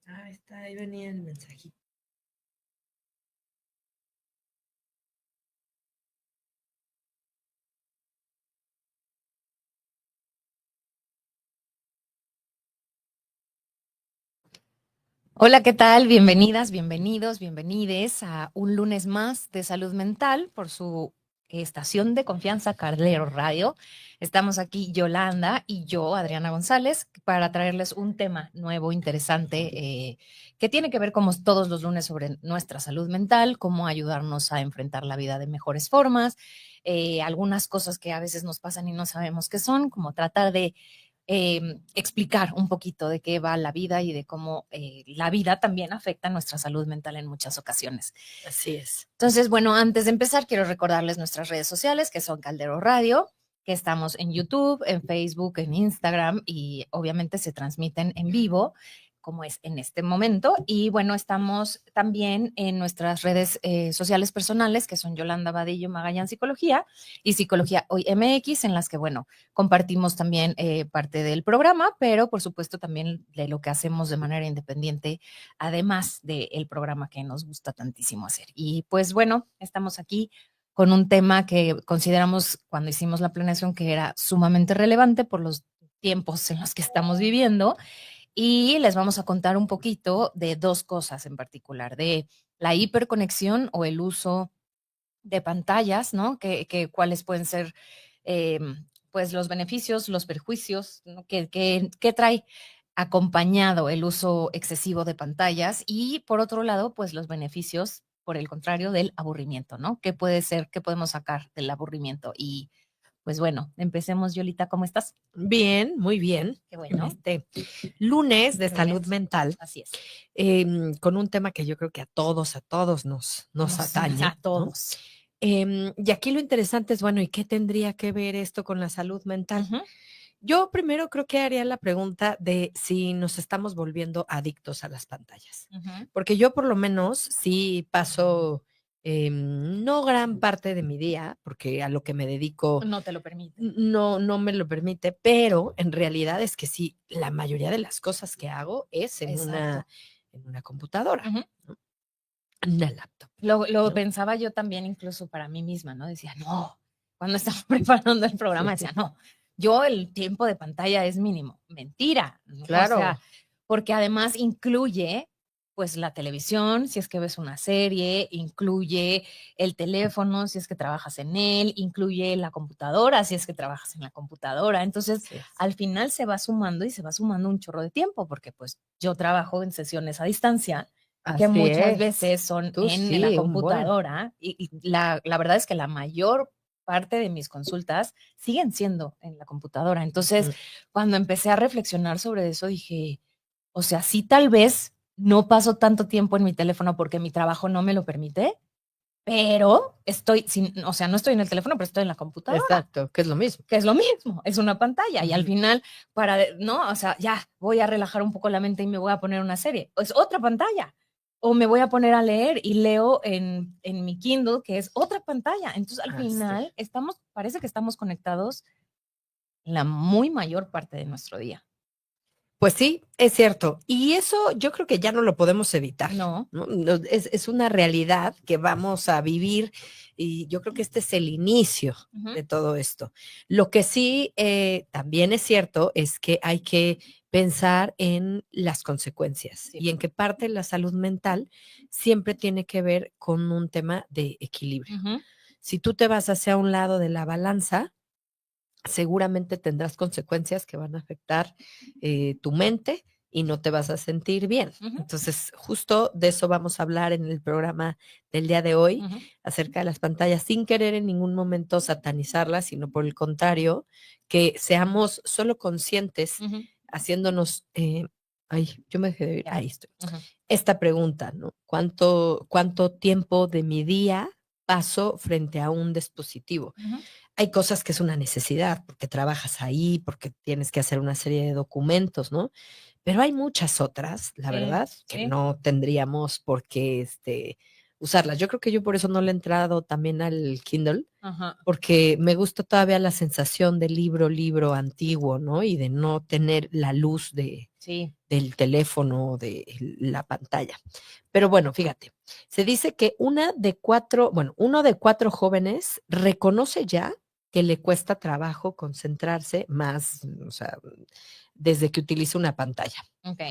Ah, está, ahí venía el mensajito. Hola, ¿qué tal? Bienvenidas, bienvenidos, bienvenides a un lunes más de salud mental por su estación de confianza Cardero Radio. Estamos aquí Yolanda y yo, Adriana González, para traerles un tema nuevo, interesante, que tiene que ver como todos los lunes sobre nuestra salud mental, cómo ayudarnos a enfrentar la vida de mejores formas, algunas cosas que a veces nos pasan y no sabemos qué son, como tratar de explicar un poquito de qué va la vida y de cómo la vida también afecta nuestra salud mental en muchas ocasiones. Así es. Entonces, bueno, antes de empezar, quiero recordarles nuestras redes sociales, que son Caldero Radio, que estamos en YouTube, en Facebook, en Instagram y obviamente se transmiten en vivo, como es en este momento. Y bueno, estamos también en nuestras redes sociales personales, que son Yolanda Vadillo Magallanes Psicología y Psicología Hoy MX, en las que, bueno, compartimos también parte del programa, pero por supuesto también de lo que hacemos de manera independiente, además del programa que nos gusta tantísimo hacer. Y pues bueno, estamos aquí con un tema que consideramos cuando hicimos la planeación que era sumamente relevante por los tiempos en los que estamos viviendo, y les vamos a contar un poquito de dos cosas en particular, de la hiperconexión o el uso de pantallas, ¿no? Cuáles pueden ser, eh, pues, los beneficios, los perjuicios, ¿no? Que trae acompañado el uso excesivo de pantallas y, por otro lado, pues, los beneficios, por el contrario, del aburrimiento, ¿no? ¿Qué puede ser, qué podemos sacar del aburrimiento? Y, pues, bueno, empecemos, Yolita, ¿cómo estás? Bien, muy bien. Qué En bueno. este lunes de salud Lunes. mental, Así es. con un tema que yo creo que a todos nos atañe, A ¿no? todos. Y aquí lo interesante es, bueno, ¿y qué tendría que ver esto con la salud mental? Ujú. Yo primero creo que haría la pregunta de si nos estamos volviendo adictos a las pantallas, Ujú. porque yo por lo menos sí paso, no gran parte de mi día, porque a lo que me dedico No te lo permite. no me lo permite, pero en realidad es que sí, la mayoría de las cosas que hago es Exacto. en una computadora, Ujú. ¿no? En una laptop, Lo ¿no? pensaba yo también incluso para mí misma, ¿no? Decía, no, cuando estaba preparando el programa decía, no, yo el tiempo de pantalla es mínimo. Mentira, ¿no? O Claro, sea, porque además incluye, pues, la televisión, si es que ves una serie, incluye el teléfono, si es que trabajas en él, incluye la computadora, si es que trabajas en la computadora. Entonces, así es. al final se va sumando y se va sumando un chorro de tiempo, porque pues yo trabajo en sesiones a distancia que Así muchas es. veces son Tú en la sí, un buen. computadora y la verdad es que la mayor parte de mis consultas siguen siendo en la computadora. Entonces, Mm. cuando empecé a reflexionar sobre eso, dije, o sea, sí, tal vez no paso tanto tiempo en mi teléfono porque mi trabajo no me lo permite, pero estoy, sin, o sea, no estoy en el teléfono, pero estoy en la computadora, Exacto, que es lo mismo. que es lo mismo, es una pantalla y al Ujú. final, para, ¿no? O sea, ya voy a relajar un poco la mente y me voy a poner una serie, es otra pantalla. O me voy a poner a leer y leo en mi Kindle, que es otra pantalla. Entonces, al Así. final, estamos, parece que estamos conectados la muy mayor parte de nuestro día. Pues sí, es cierto. Y eso yo creo que ya no lo podemos evitar, No. ¿no? Es una realidad que vamos a vivir y yo creo que este es el inicio Ujú. de todo esto. Lo que sí también es cierto es que hay que pensar en las consecuencias Sí. y en que parte de la salud mental siempre tiene que ver con un tema de equilibrio. Ujú. Si tú te vas hacia un lado de la balanza, seguramente tendrás consecuencias que van a afectar tu mente y no te vas a sentir bien. Ujú. Entonces, justo de eso vamos a hablar en el programa del día de hoy, Ujú. acerca de las pantallas, sin querer en ningún momento satanizarlas, sino por el contrario, que seamos solo conscientes, Ujú. haciéndonos, ay, yo me dejé de ir, Ya. ahí estoy, Ujú. esta pregunta, ¿no? ¿Cuánto tiempo de mi día paso frente a un dispositivo? Ujú. Hay cosas que es una necesidad, porque trabajas ahí, porque tienes que hacer una serie de documentos, ¿no? Pero hay muchas otras, la Sí, verdad, que sí. no tendríamos por qué, usarlas. Yo creo que yo por eso no le he entrado también al Kindle, Ajá. porque me gusta todavía la sensación del libro antiguo, ¿no? Y de no tener la luz Sí. del teléfono, de la pantalla. Pero bueno, fíjate, se dice que uno de 4 jóvenes reconoce ya que le cuesta trabajo concentrarse más, o sea, desde que utiliza una pantalla. Ok.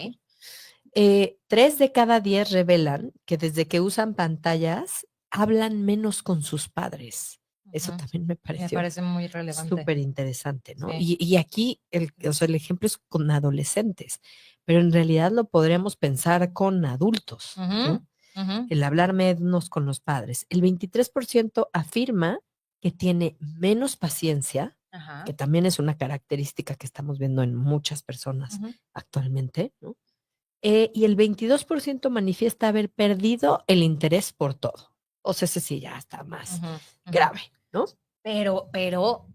3 de cada 10 revelan que desde que usan pantallas hablan menos con sus padres. Eso Ujú. también me Me pareció parece muy relevante. súper interesante, ¿no? Sí. Y aquí o sea, el ejemplo es con adolescentes, pero en realidad lo podríamos pensar con adultos, Ujú, ¿no? ujú. El hablar menos con los padres. El 23% afirma que tiene menos paciencia, Ajá. que también es una característica que estamos viendo en muchas personas Ujú, actualmente, ¿no? Y el 22% manifiesta haber perdido el interés por todo. O sea, ese sí ya está más ujú, ujú. grave, ¿no? Pero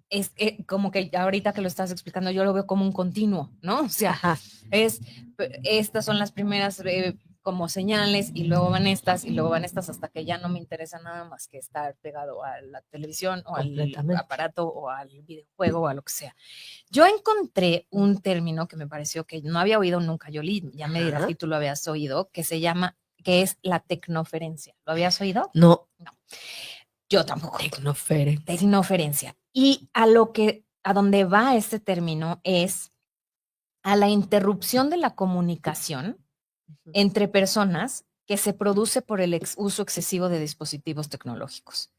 es que como que ahorita que lo estás explicando, yo lo veo como un continuo, ¿no? O sea, Ajá, estas son las primeras como señales y luego van estas y luego van estas hasta que ya no me interesa nada más que estar pegado a la televisión o al completamente. aparato o al videojuego o a lo que sea. Yo encontré un término que me pareció que no había oído nunca, Yoli, ya me dirás Ajá. si tú lo habías oído, que es la tecnoferencia. ¿Lo habías oído? No, No, yo tampoco. tecnoferencia. Tecnoferencia. Y a donde va este término es a la interrupción de la comunicación Ujú. entre personas que se produce por el uso excesivo de dispositivos tecnológicos.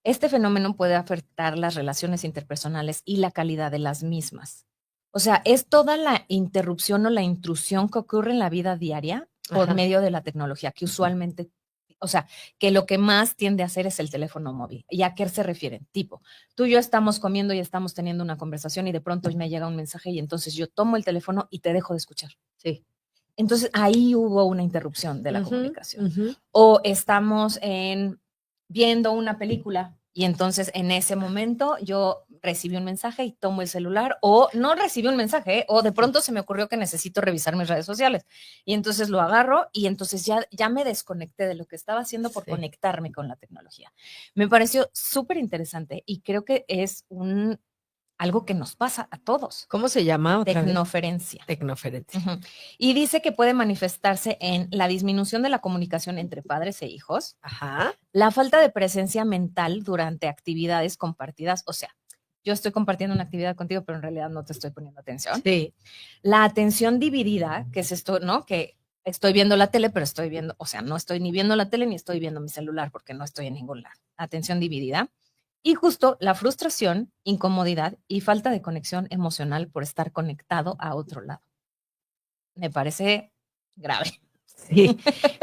Este fenómeno puede afectar las relaciones interpersonales y la calidad de las mismas. O sea, es toda la interrupción o la intrusión que ocurre en la vida diaria por Ajá, medio de la tecnología, que usualmente, o sea, que lo que más tiende a hacer es el teléfono móvil. ¿Y a qué se refieren? Tipo, tú y yo estamos comiendo y estamos teniendo una conversación y de pronto me llega un mensaje y entonces yo tomo el teléfono y te dejo de escuchar. sí. Entonces ahí hubo una interrupción de la Ujú, comunicación. ujú. O estamos viendo una película y entonces en ese momento yo recibí un mensaje y tomo el celular o no recibí un mensaje, o de pronto se me ocurrió que necesito revisar mis redes sociales y entonces lo agarro y entonces ya me desconecté de lo que estaba haciendo por Sí. conectarme con la tecnología. Me pareció súper interesante y creo que es algo que nos pasa a todos. ¿Cómo se llama otra vez? Tecnoferencia. Tecnoferencia. Ujú. Y dice que puede manifestarse en la disminución de la comunicación entre padres e hijos, Ajá. la falta de presencia mental durante actividades compartidas, o sea, yo estoy compartiendo una actividad contigo, pero en realidad no te estoy poniendo atención. Sí. La atención dividida, que es esto, ¿no? Que estoy viendo la tele, pero estoy viendo, o sea, no estoy ni viendo la tele ni estoy viendo mi celular porque no estoy en ningún lado. Atención dividida. Y justo la frustración, incomodidad y falta de conexión emocional por estar conectado a otro lado. Me parece grave. Sí,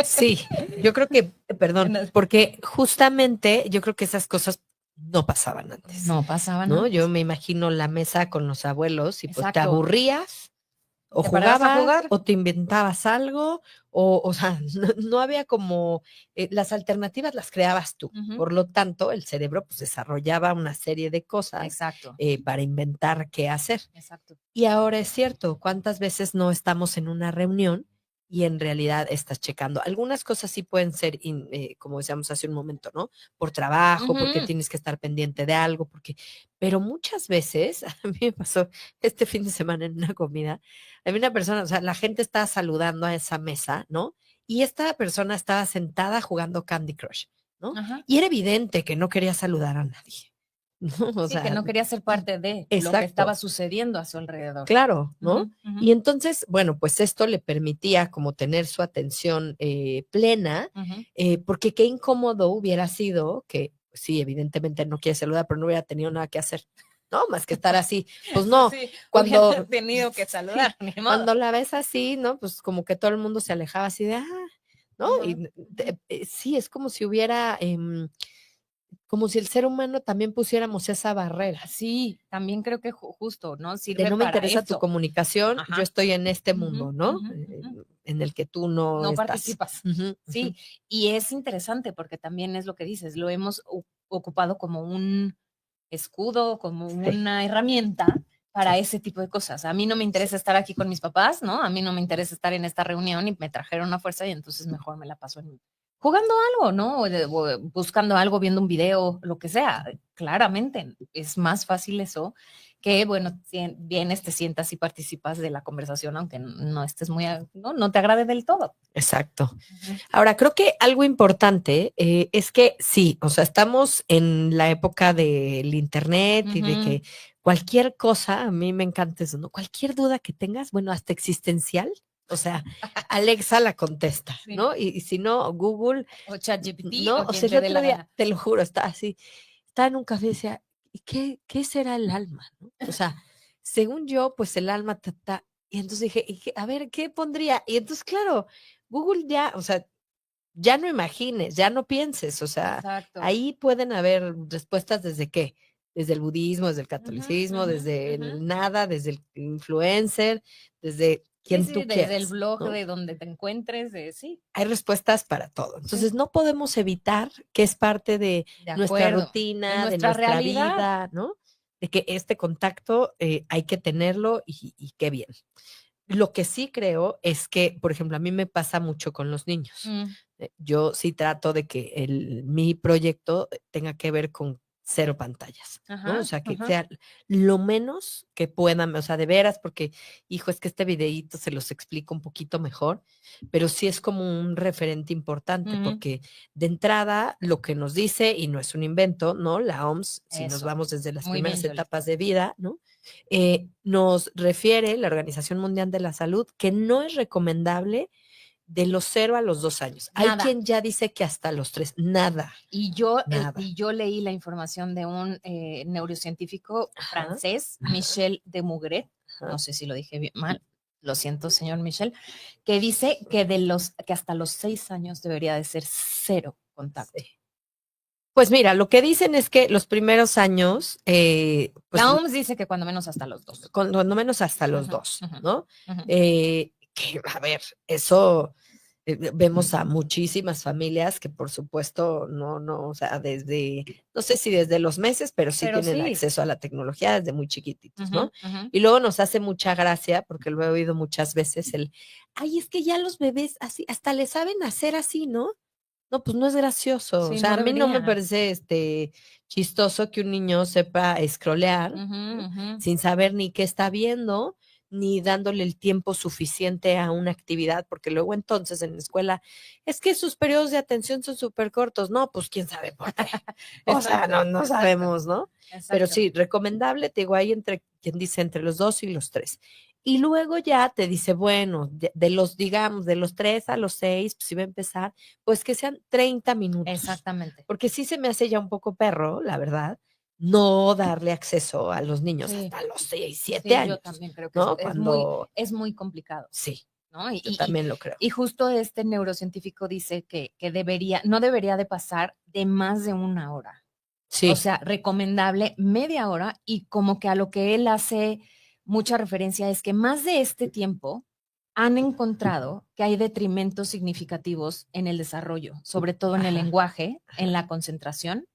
sí. Yo creo que, perdón, porque justamente yo creo que esas cosas no pasaban antes, No pasaban ¿no? Yo antes. me imagino la mesa con los abuelos y pues te Exacto. aburrías o ¿Te parabas a jugabas jugar? o te inventabas algo o sea, no había como las alternativas las creabas tú. Ujú. Por lo tanto, el cerebro pues desarrollaba una serie de cosas Exacto, para inventar qué hacer. exacto. Y ahora es cierto, ¿cuántas veces no estamos en una reunión y en realidad estás checando? Algunas cosas sí pueden ser, como decíamos hace un momento, ¿no? Por trabajo, porque Ujú. tienes que estar pendiente de algo, pero muchas veces, a mí me pasó este fin de semana en una comida, había una persona, o sea, la gente estaba saludando a esa mesa, ¿no? Y esta persona estaba sentada jugando Candy Crush, ¿no? Ajá. Y era evidente que no quería saludar a nadie, ¿no? O Sí, que sea, no quería ser parte de lo que estaba exacto. sucediendo a su alrededor. Claro, ¿no? Ujú, ujú, Y entonces, bueno, pues esto le permitía como tener su atención plena, ujú. porque qué incómodo hubiera sido que, pues sí, evidentemente no quiere saludar, pero no hubiera tenido nada que hacer, ¿no? Más que estar así. Pues no, Sí, hubiera cuando, tenido que sí, saludar, ni modo. cuando la ves así, ¿no? Pues como que todo el mundo se alejaba así de, ¿no? Ujú, Y ujú. sí, es como si hubiera, como si el ser humano también pusiéramos esa barrera Sí, también creo que justo, ¿no? de Sirve no me para interesa tu eso. comunicación, yo Ajá. estoy en este mundo, Ujú, ¿no? ujú, ujú. En el que tú no No estás. participas. Ujú, Sí, ujú. y es interesante porque también es lo que dices, lo hemos ocupado como un escudo, como Sí, una herramienta sí, para ese tipo de cosas. A mí no me sí, interesa estar aquí con mis papás, ¿no? A mí no me interesa estar en esta reunión y me trajeron a fuerza y entonces mejor me la paso jugando algo, ¿no? O buscando algo, viendo un video, lo que sea. Claramente es más fácil eso que, bueno, vienes, te sientas y participas de la conversación, aunque no estés muy, no te agrade del todo. Exacto. Ahora, creo que algo importante es que sí, o sea, estamos en la época del internet y de que cualquier cosa, a mí me encanta eso, ¿no? Cualquier duda que tengas, bueno, hasta existencial, o sea, Alexa la contesta, Sí. ¿no? Y si no, Google, O ChatGPT, ¿no? o O quien sea, el te dé otro la día, gana. te lo juro, está así, estaba en un café y decía, ¿y qué será el alma? ¿No? O sea, según yo, pues el alma, y entonces dije, a ver, ¿qué pondría? Y entonces, claro, Google ya, o sea, ya no imagines, ya no pienses, o sea, Exacto. ahí pueden haber respuestas desde qué, desde el budismo, desde el catolicismo, desde el nada, desde el influencer, desde quien Sí, tú desde el quieras, blog ¿no? de donde te encuentres, sí. Hay respuestas para todo. Entonces, Sí. no podemos evitar que es parte de De nuestra acuerdo. De rutina, de nuestra nuestra realidad. vida, ¿no? De que este contacto hay que tenerlo y qué bien. Lo que sí creo es que, por ejemplo, a mí me pasa mucho con los niños. Yo sí trato de que mi proyecto tenga que ver con cero pantallas, ¿no? O Ajá, sea, que ajá. sea lo menos que puedan, o sea, de veras, porque, hijo, es que este videíto se los explico un poquito mejor, pero sí es como un referente importante, porque de entrada lo que nos dice, y no es un invento, ¿no? La OMS, si nos Eso. vamos desde las Muy primeras bien, Yoli. etapas de vida, ¿no? Nos refiere la Organización Mundial de la Salud que no es recomendable de los 0 a los 2 años. Hay Nada. quien ya dice que hasta los 3, nada, Y yo nada. leí la información de un neurocientífico Ajá, francés, Michel de Mugret, ajá. no sé si lo dije bien, mal, lo siento, señor Michel, que dice que hasta los 6 años debería de ser cero contacto. Sí. Pues mira, lo que dicen es que los primeros años, pues La OMS dice que cuando menos hasta los 2. cuando menos hasta los Ujú, 2, ujú, ¿no? ujú. Que, a ver, eso vemos a muchísimas familias que por supuesto no, o sea, desde, no sé si desde los meses, pero sí Pero tienen sí. acceso a la tecnología desde muy chiquititos, ¿no? Ujú. Y luego nos hace mucha gracia, porque lo he oído muchas veces, ay, es que ya los bebés así, hasta le saben hacer así, ¿no? No, pues no es gracioso. O Sí, sea, no a mí no me debería. parece chistoso que un niño sepa scrollear, ¿no? Ujú. Sin saber ni qué está viendo, ni dándole el tiempo suficiente a una actividad, porque luego entonces en la escuela es que sus periodos de atención son súper cortos. No, pues quién sabe por qué. O sea, Exacto, no exacto, sabemos, ¿no? Pero exacto. sí, recomendable, te digo, ahí entre quien dice entre los 2 y los 3. Y luego ya te dice, bueno, de los, digamos, de los 3 a los 6, pues si va a empezar, pues que sean 30 minutos. Exactamente. Porque sí se me hace ya un poco perro, la verdad, no darle acceso a los niños Sí. hasta los 6, 7 Sí, yo años, también creo que ¿no? es muy complicado, Sí, ¿no? yo también lo creo. Y justo este neurocientífico dice que no debería de pasar de más de 1 hora. O Sí, sea, recomendable media hora, y como que a lo que él hace mucha referencia es que más de este tiempo han encontrado que hay detrimentos significativos en el desarrollo, sobre todo en el ajá, lenguaje, en ajá, la concentración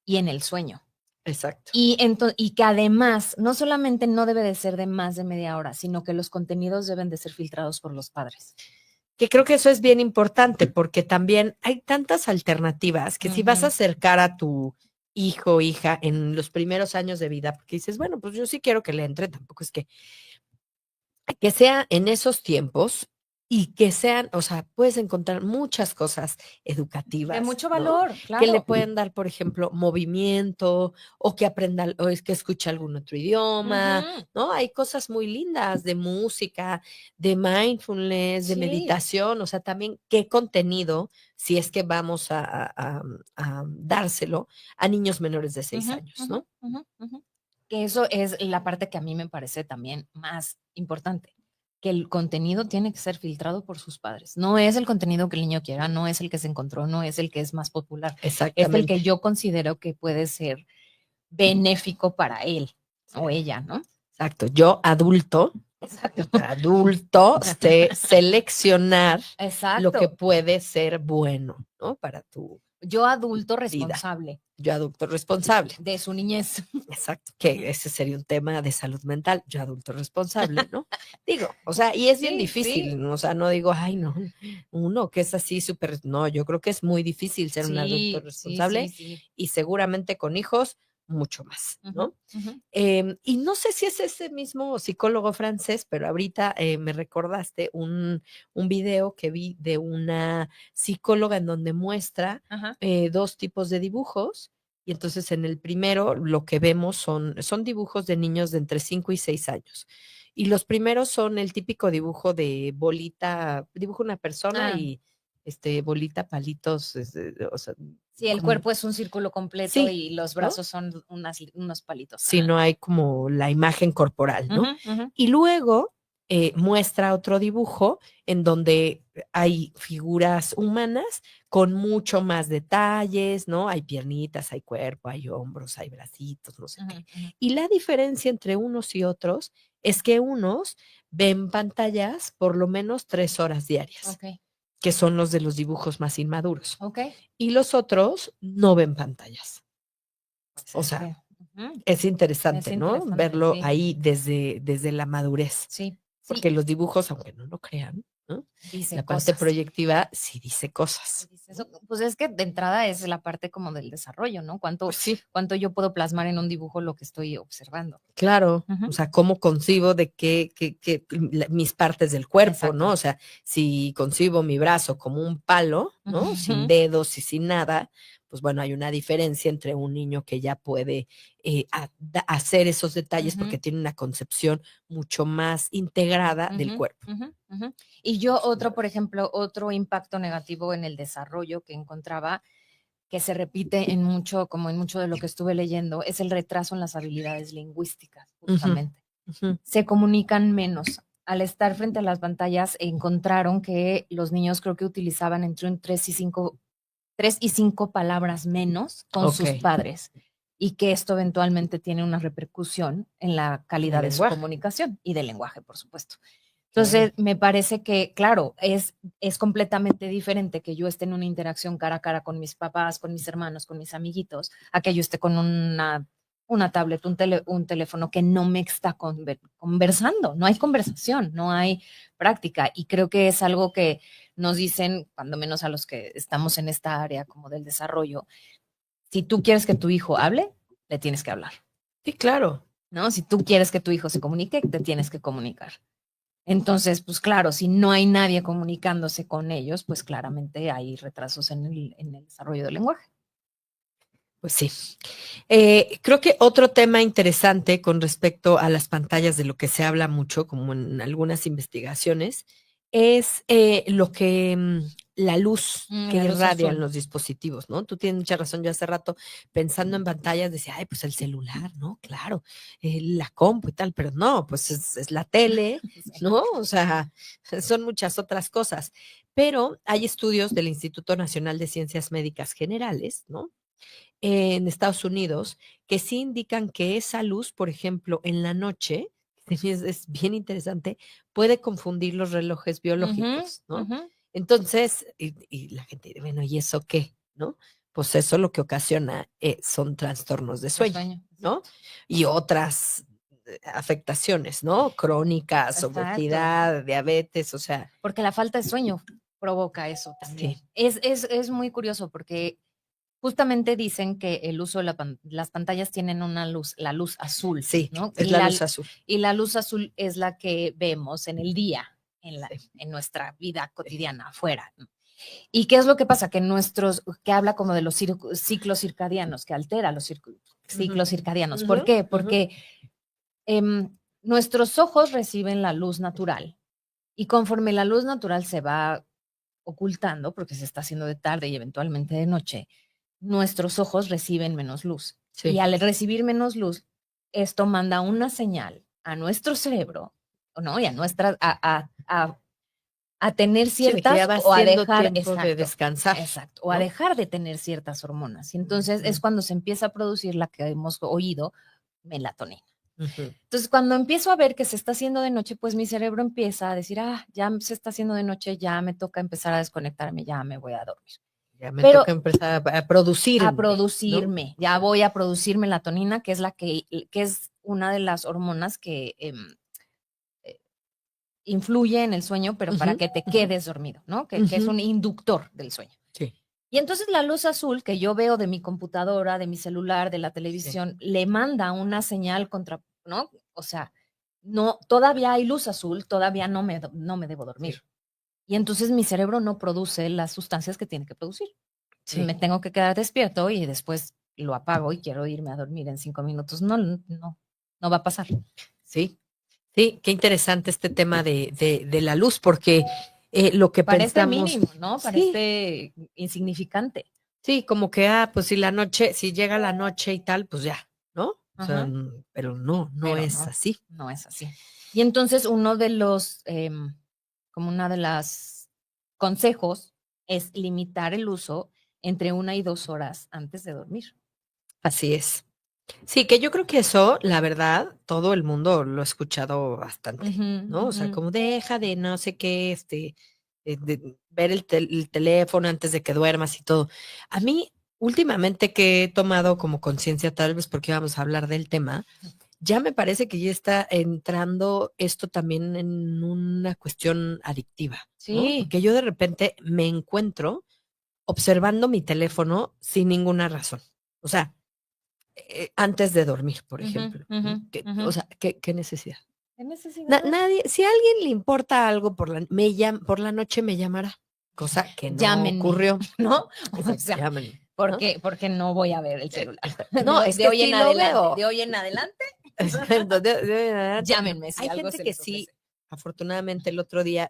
y en el sueño. exacto. Y que además, no solamente no debe de ser de más de media hora, sino que los contenidos deben de ser filtrados por los padres. Que creo que eso es bien importante porque también hay tantas alternativas que si vas a acercar a tu hijo o hija en los primeros años de vida, porque dices, bueno, pues yo sí quiero que le entre, tampoco es que sea en esos tiempos y que sean, o sea, puedes encontrar muchas cosas De educativas, mucho ¿no? valor, Que le claro. pueden dar, por ejemplo, movimiento o que aprenda, o es que escuche algún otro idioma, Ujú. ¿no? Hay cosas muy lindas de música, de mindfulness, de Sí. meditación, o sea, también qué contenido, si es que vamos a dárselo a niños menores de 6 Ujú, años, ujú, ¿no? ujú, ujú. Que eso es la parte que a mí me parece también más importante, que el contenido tiene que ser filtrado por sus padres. No es el contenido que el niño quiera, no es el que se encontró, no es el que es más popular, es el que Exactamente. yo considero que puede ser benéfico para él o ella, ¿no? Exacto. Yo, Exacto. adulto, sé seleccionar lo que Exacto. puede ser bueno, ¿no? Para Yo adulto vida. responsable Yo adulto responsable. de su niñez. Exacto, que ese sería un tema de salud mental, yo adulto responsable, ¿no? Digo, o sea, y es bien Sí, difícil, sí, ¿no? O sea, no digo, ay, no, uno que es así súper, no, yo creo que es muy difícil ser un adulto sí, sí, sí, responsable sí. y seguramente con hijos mucho más, Ujú, ¿no? ujú. Y no sé si es ese mismo psicólogo francés, pero ahorita me recordaste un video que vi de una psicóloga en donde muestra Ajá. dos tipos de dibujos. Y entonces en el primero lo que vemos son dibujos de niños de entre 5 y 6 años. Y los primeros son el típico dibujo de bolita, dibuja una persona Ah, y bolita, palitos, o sea, sí, el como, cuerpo es un círculo completo sí, y los ¿no? brazos son unos palitos. Si Ajá. no hay como la imagen corporal, ¿no? Ujú, ujú. Y luego muestra otro dibujo en donde hay figuras humanas con mucho más detalles, ¿no? Hay piernitas, hay cuerpo, hay hombros, hay bracitos, no sé Ujú, qué. ujú. Y la diferencia entre unos y otros es que unos ven pantallas por lo menos 3 horas diarias, Ok, que son los de los dibujos más inmaduros. ok. Y los otros no ven pantallas. Pues O es sea, que ujú, es es interesante, ¿no? interesante, Verlo sí, ahí desde la madurez, sí, sí, porque los dibujos, aunque no lo crean, ¿no? dice La parte cosas. proyectiva sí dice ¿Qué cosas, dice ¿no? eso? Pues es que de entrada es la parte como del desarrollo, ¿no? Pues sí, Cuánto yo puedo plasmar en un dibujo lo que estoy observando. claro. O Ujú. sea, cómo concibo de mis partes del cuerpo, ¿no? Exacto. O sea, si concibo mi brazo como un palo, ¿no? Sin Ujú, dedos y sin nada, pues bueno, hay una diferencia entre un niño que ya puede hacer esos detalles ujú, porque tiene una concepción mucho más integrada del ujú, cuerpo. ujú, ujú. Y yo ¿Cómo otro, por ves? ejemplo, otro impacto negativo en el desarrollo que encontraba, que se repite en mucho, como en mucho de lo que estuve leyendo, es el retraso en las habilidades lingüísticas, Ujú, justamente. ujú. Se comunican menos. Al estar frente a las pantallas, encontraron que los niños creo que utilizaban entre un 3 y 5 palabras menos con sus Okey, padres y que esto eventualmente tiene una repercusión en la en el calidad de su lenguaje, comunicación y del lenguaje, por supuesto. claro. Entonces, me parece que, claro, es completamente diferente que yo esté en una interacción cara a cara con mis papás, con mis hermanos, con mis amiguitos, a que yo esté con una tablet, un teléfono que no me está conversando. No hay conversación, no hay práctica. Y creo que es algo que nos dicen, cuando menos a los que estamos en esta área como del desarrollo, si tú quieres que tu hijo hable, le tienes que hablar, Sí, claro. ¿no? Si tú quieres que tu hijo se comunique, te tienes que comunicar. Entonces, pues claro, si no hay nadie comunicándose con ellos, pues claramente hay retrasos en el desarrollo del lenguaje. Pues sí. Creo que otro tema interesante con respecto a las pantallas, de lo que se habla mucho, como en algunas investigaciones, es la luz que La luz irradian azul. los dispositivos, ¿no? Tú tienes mucha razón. Yo hace rato pensando en pantallas decía, ay, pues el celular, ¿no? Claro, la compu y tal, pero no, pues es la tele, Sí. ¿no? O sea, son muchas otras cosas. Pero hay estudios del Instituto Nacional de Ciencias Médicas Generales, ¿no? En Estados Unidos, que sí indican que esa luz, por ejemplo, en la noche, es bien interesante, puede confundir los relojes Ujú, biológicos, ¿no? ujú. Entonces, y la gente dice, bueno, ¿y eso qué? ¿No? Pues eso lo que ocasiona son trastornos de De sueño, sueño, ¿no? exacto. Y otras afectaciones, ¿no? Crónicas, Exacto. obesidad, diabetes, o sea, Porque la falta de sueño provoca eso sí, también. Es muy curioso porque justamente dicen que el uso de las pantallas tienen una luz, la luz azul, sí, ¿no? es la luz azul. Y la luz azul es la que vemos en el día, Sí, en nuestra vida sí. cotidiana, afuera, ¿no? ¿Y qué es lo que pasa? Que habla como de los ciclos circadianos, que altera los Ujú, ciclos circadianos. ujú, ¿Por qué? ujú. Porque nuestros ojos reciben la luz natural y conforme la luz natural se va ocultando, porque se está haciendo de tarde y eventualmente de noche, nuestros ojos reciben menos luz. Y Sí. al recibir menos luz, esto manda una señal a nuestro cerebro, ¿no? Y a nuestras, a tener Sí, de que ya ciertas va o a siendo dejar, tiempo de exacto, descansar, exacto, o a ¿no? dejar de tener ciertas hormonas. Y entonces es Ujú, cuando se empieza a producir la que hemos oído, melatonina. ujú. Entonces, cuando empiezo a ver que se está haciendo de noche, pues mi cerebro empieza a decir, ya se está haciendo de noche, ya me toca empezar a desconectarme, ya me voy a dormir. Ya me Pero toca empezar a producirme, a ¿no? producirme, ya voy a producir melatonina, que es que es una de las hormonas que eh, influye en el sueño, pero para Ujú, que te ujú, quedes dormido, ¿no? Que es ujú. un inductor del sueño. Sí, Y entonces la luz azul que yo veo de mi computadora, de mi celular, de la sí, televisión, le manda una señal contra, ¿no? O sea, no, todavía hay luz azul, todavía no me debo sí, dormir. Y entonces mi cerebro no produce las sustancias que tiene que producir. sí, Me tengo que quedar despierto y después lo apago y quiero irme a dormir en 5 minutos. No, no va a pasar. sí. Sí, qué interesante este tema de la luz, porque lo que Parece pensamos, mínimo, ¿no? sí, Parece insignificante. sí, como que, pues si la noche, si llega la noche y tal, pues ya, ¿no? O sea, Ajá, pero no, no pero es no, así. no es así. Y entonces uno de los, como una de las consejos es limitar el uso entre 1 y 2 horas antes de dormir. Así es. Sí, que yo creo que eso, la verdad, todo el mundo lo ha escuchado bastante, Ujú, ¿no? O ujú. sea, como deja de no sé qué, de ver el teléfono antes de que duermas y todo. A mí, últimamente que he tomado como conciencia, tal vez porque íbamos a hablar del tema, ya me parece que ya está entrando esto también en una cuestión adictiva, ¿no? Sí, Porque yo de repente me encuentro observando mi teléfono sin ninguna razón. O sea, antes de dormir, por ujú, ejemplo, ujú, ¿no? Que, ujú. o sea, ¿qué necesidad? ¿Qué necesidad? Nadie, si a alguien le importa algo por la noche me llamará, cosa que no Llámenme, ocurrió. ¿no? O Exacto, sea, llámenme, ¿no? porque no voy a ver el celular. No, es De que hoy sí en lo adelante, veo. de hoy en adelante, Exacto, de en adelante. llámenme si Hay algo gente se que les sí, ofrece. afortunadamente el otro día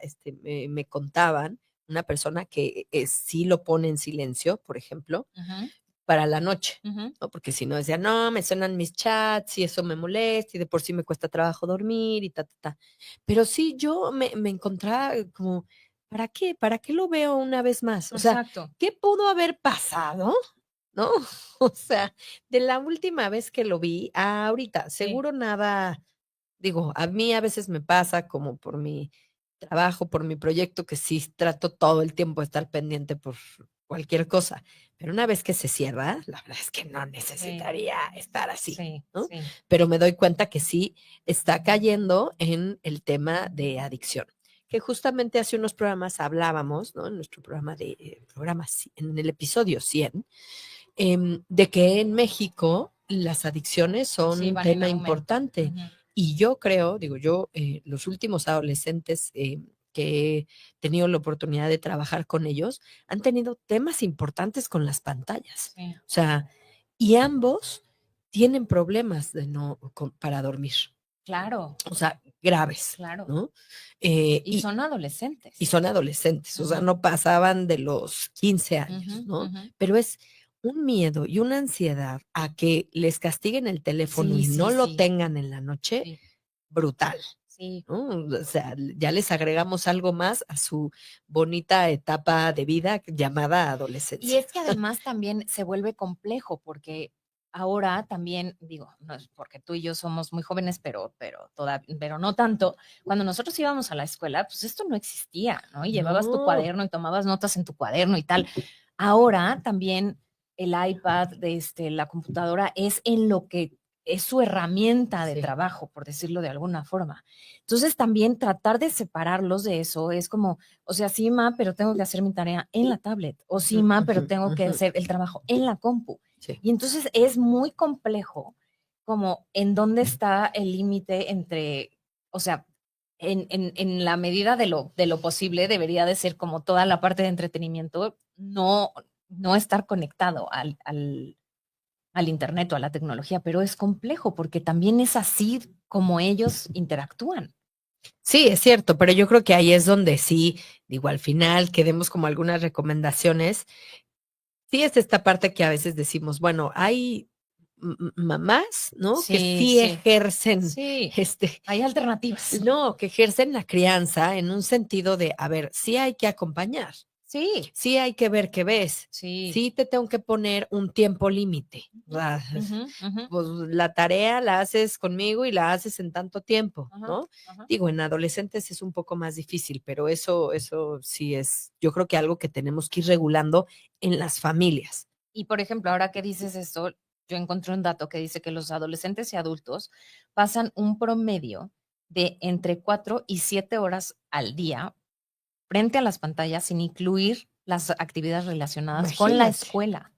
me contaban, una persona que sí lo pone en silencio, por ejemplo, Ujú, para la noche, ujú. ¿no? Porque si no decía, no, me suenan mis chats y eso me molesta y de por sí me cuesta trabajo dormir y ta, ta, ta. Pero sí, yo me encontraba como, ¿para qué? ¿Para qué lo veo una vez más? O sea, Exacto. ¿qué pudo haber pasado? ¿No? O sea, de la última vez que lo vi a ahorita, Sí, seguro nada, digo, a mí a veces me pasa como por mi trabajo, por mi proyecto, que sí trato todo el tiempo de estar pendiente por cualquier cosa, pero una vez que se cierra, la verdad es que no sí, necesitaría estar así, sí, ¿no? sí. Pero me doy cuenta que sí está cayendo en el tema de adicción, que justamente hace unos programas hablábamos, ¿no? En nuestro programa en el episodio 100, de que en México las adicciones son Sí, un van en tema aumento. importante. Ujú, Y yo creo, digo yo, los últimos adolescentes que he tenido la oportunidad de trabajar con ellos han tenido temas importantes con las pantallas. sí, O sea, y ambos tienen problemas de para dormir, claro, o sea, graves, claro. ¿no? Y son Y adolescentes. son adolescentes, o sea, Ujú, no pasaban de los 15 ujú, años, ¿no? ujú. Pero es un miedo y una ansiedad a que les castiguen el teléfono Sí, y sí, no lo sí, tengan en la noche, sí, brutal, sí. ¿no? O sea, ya les agregamos algo más a su bonita etapa de vida llamada Y adolescencia. es que además también se vuelve complejo porque ahora también, digo, no es porque tú y yo somos muy jóvenes, pero no tanto. Cuando nosotros íbamos a la escuela, pues esto no existía, ¿no? Y llevabas tu No, cuaderno y tomabas notas en tu cuaderno y tal. Ahora también el iPad, la computadora es en lo que es su herramienta de sí. trabajo, por decirlo de alguna forma. Entonces también tratar de separarlos de eso es como, o sea, sí, ma, pero tengo que hacer mi tarea en la tablet. O sí, Ujú, ma, pero ujú, tengo que ujú. hacer el trabajo en la compu. Sí, Y entonces es muy complejo como en dónde está el límite entre, o sea, en la medida de lo posible debería de ser como toda la parte de entretenimiento, no estar conectado al internet o a la tecnología, pero es complejo porque también es así como ellos interactúan. sí, es cierto, pero yo creo que ahí es donde sí, digo, al final que demos como algunas recomendaciones. Sí, es esta parte que a veces decimos, bueno, hay mamás, ¿no? Que Sí, sí sí, ejercen, sí, este, hay alternativas. no, que ejercen la crianza en un sentido de, a ver, sí hay que acompañar, Sí, Sí hay que ver qué ves. sí. Sí te tengo que poner un tiempo límite. Ujú, ujú, Pues la tarea la haces conmigo y la haces en tanto tiempo, ajá, ¿no? ajá. Digo, en adolescentes es un poco más difícil, pero eso sí es, yo creo que algo que tenemos que ir regulando en las familias. Y por ejemplo, ahora que dices esto, yo encontré un dato que dice que los adolescentes y adultos pasan un promedio de entre 4 y 7 horas al día frente a las pantallas sin incluir las actividades relacionadas con la Imagínate. escuela.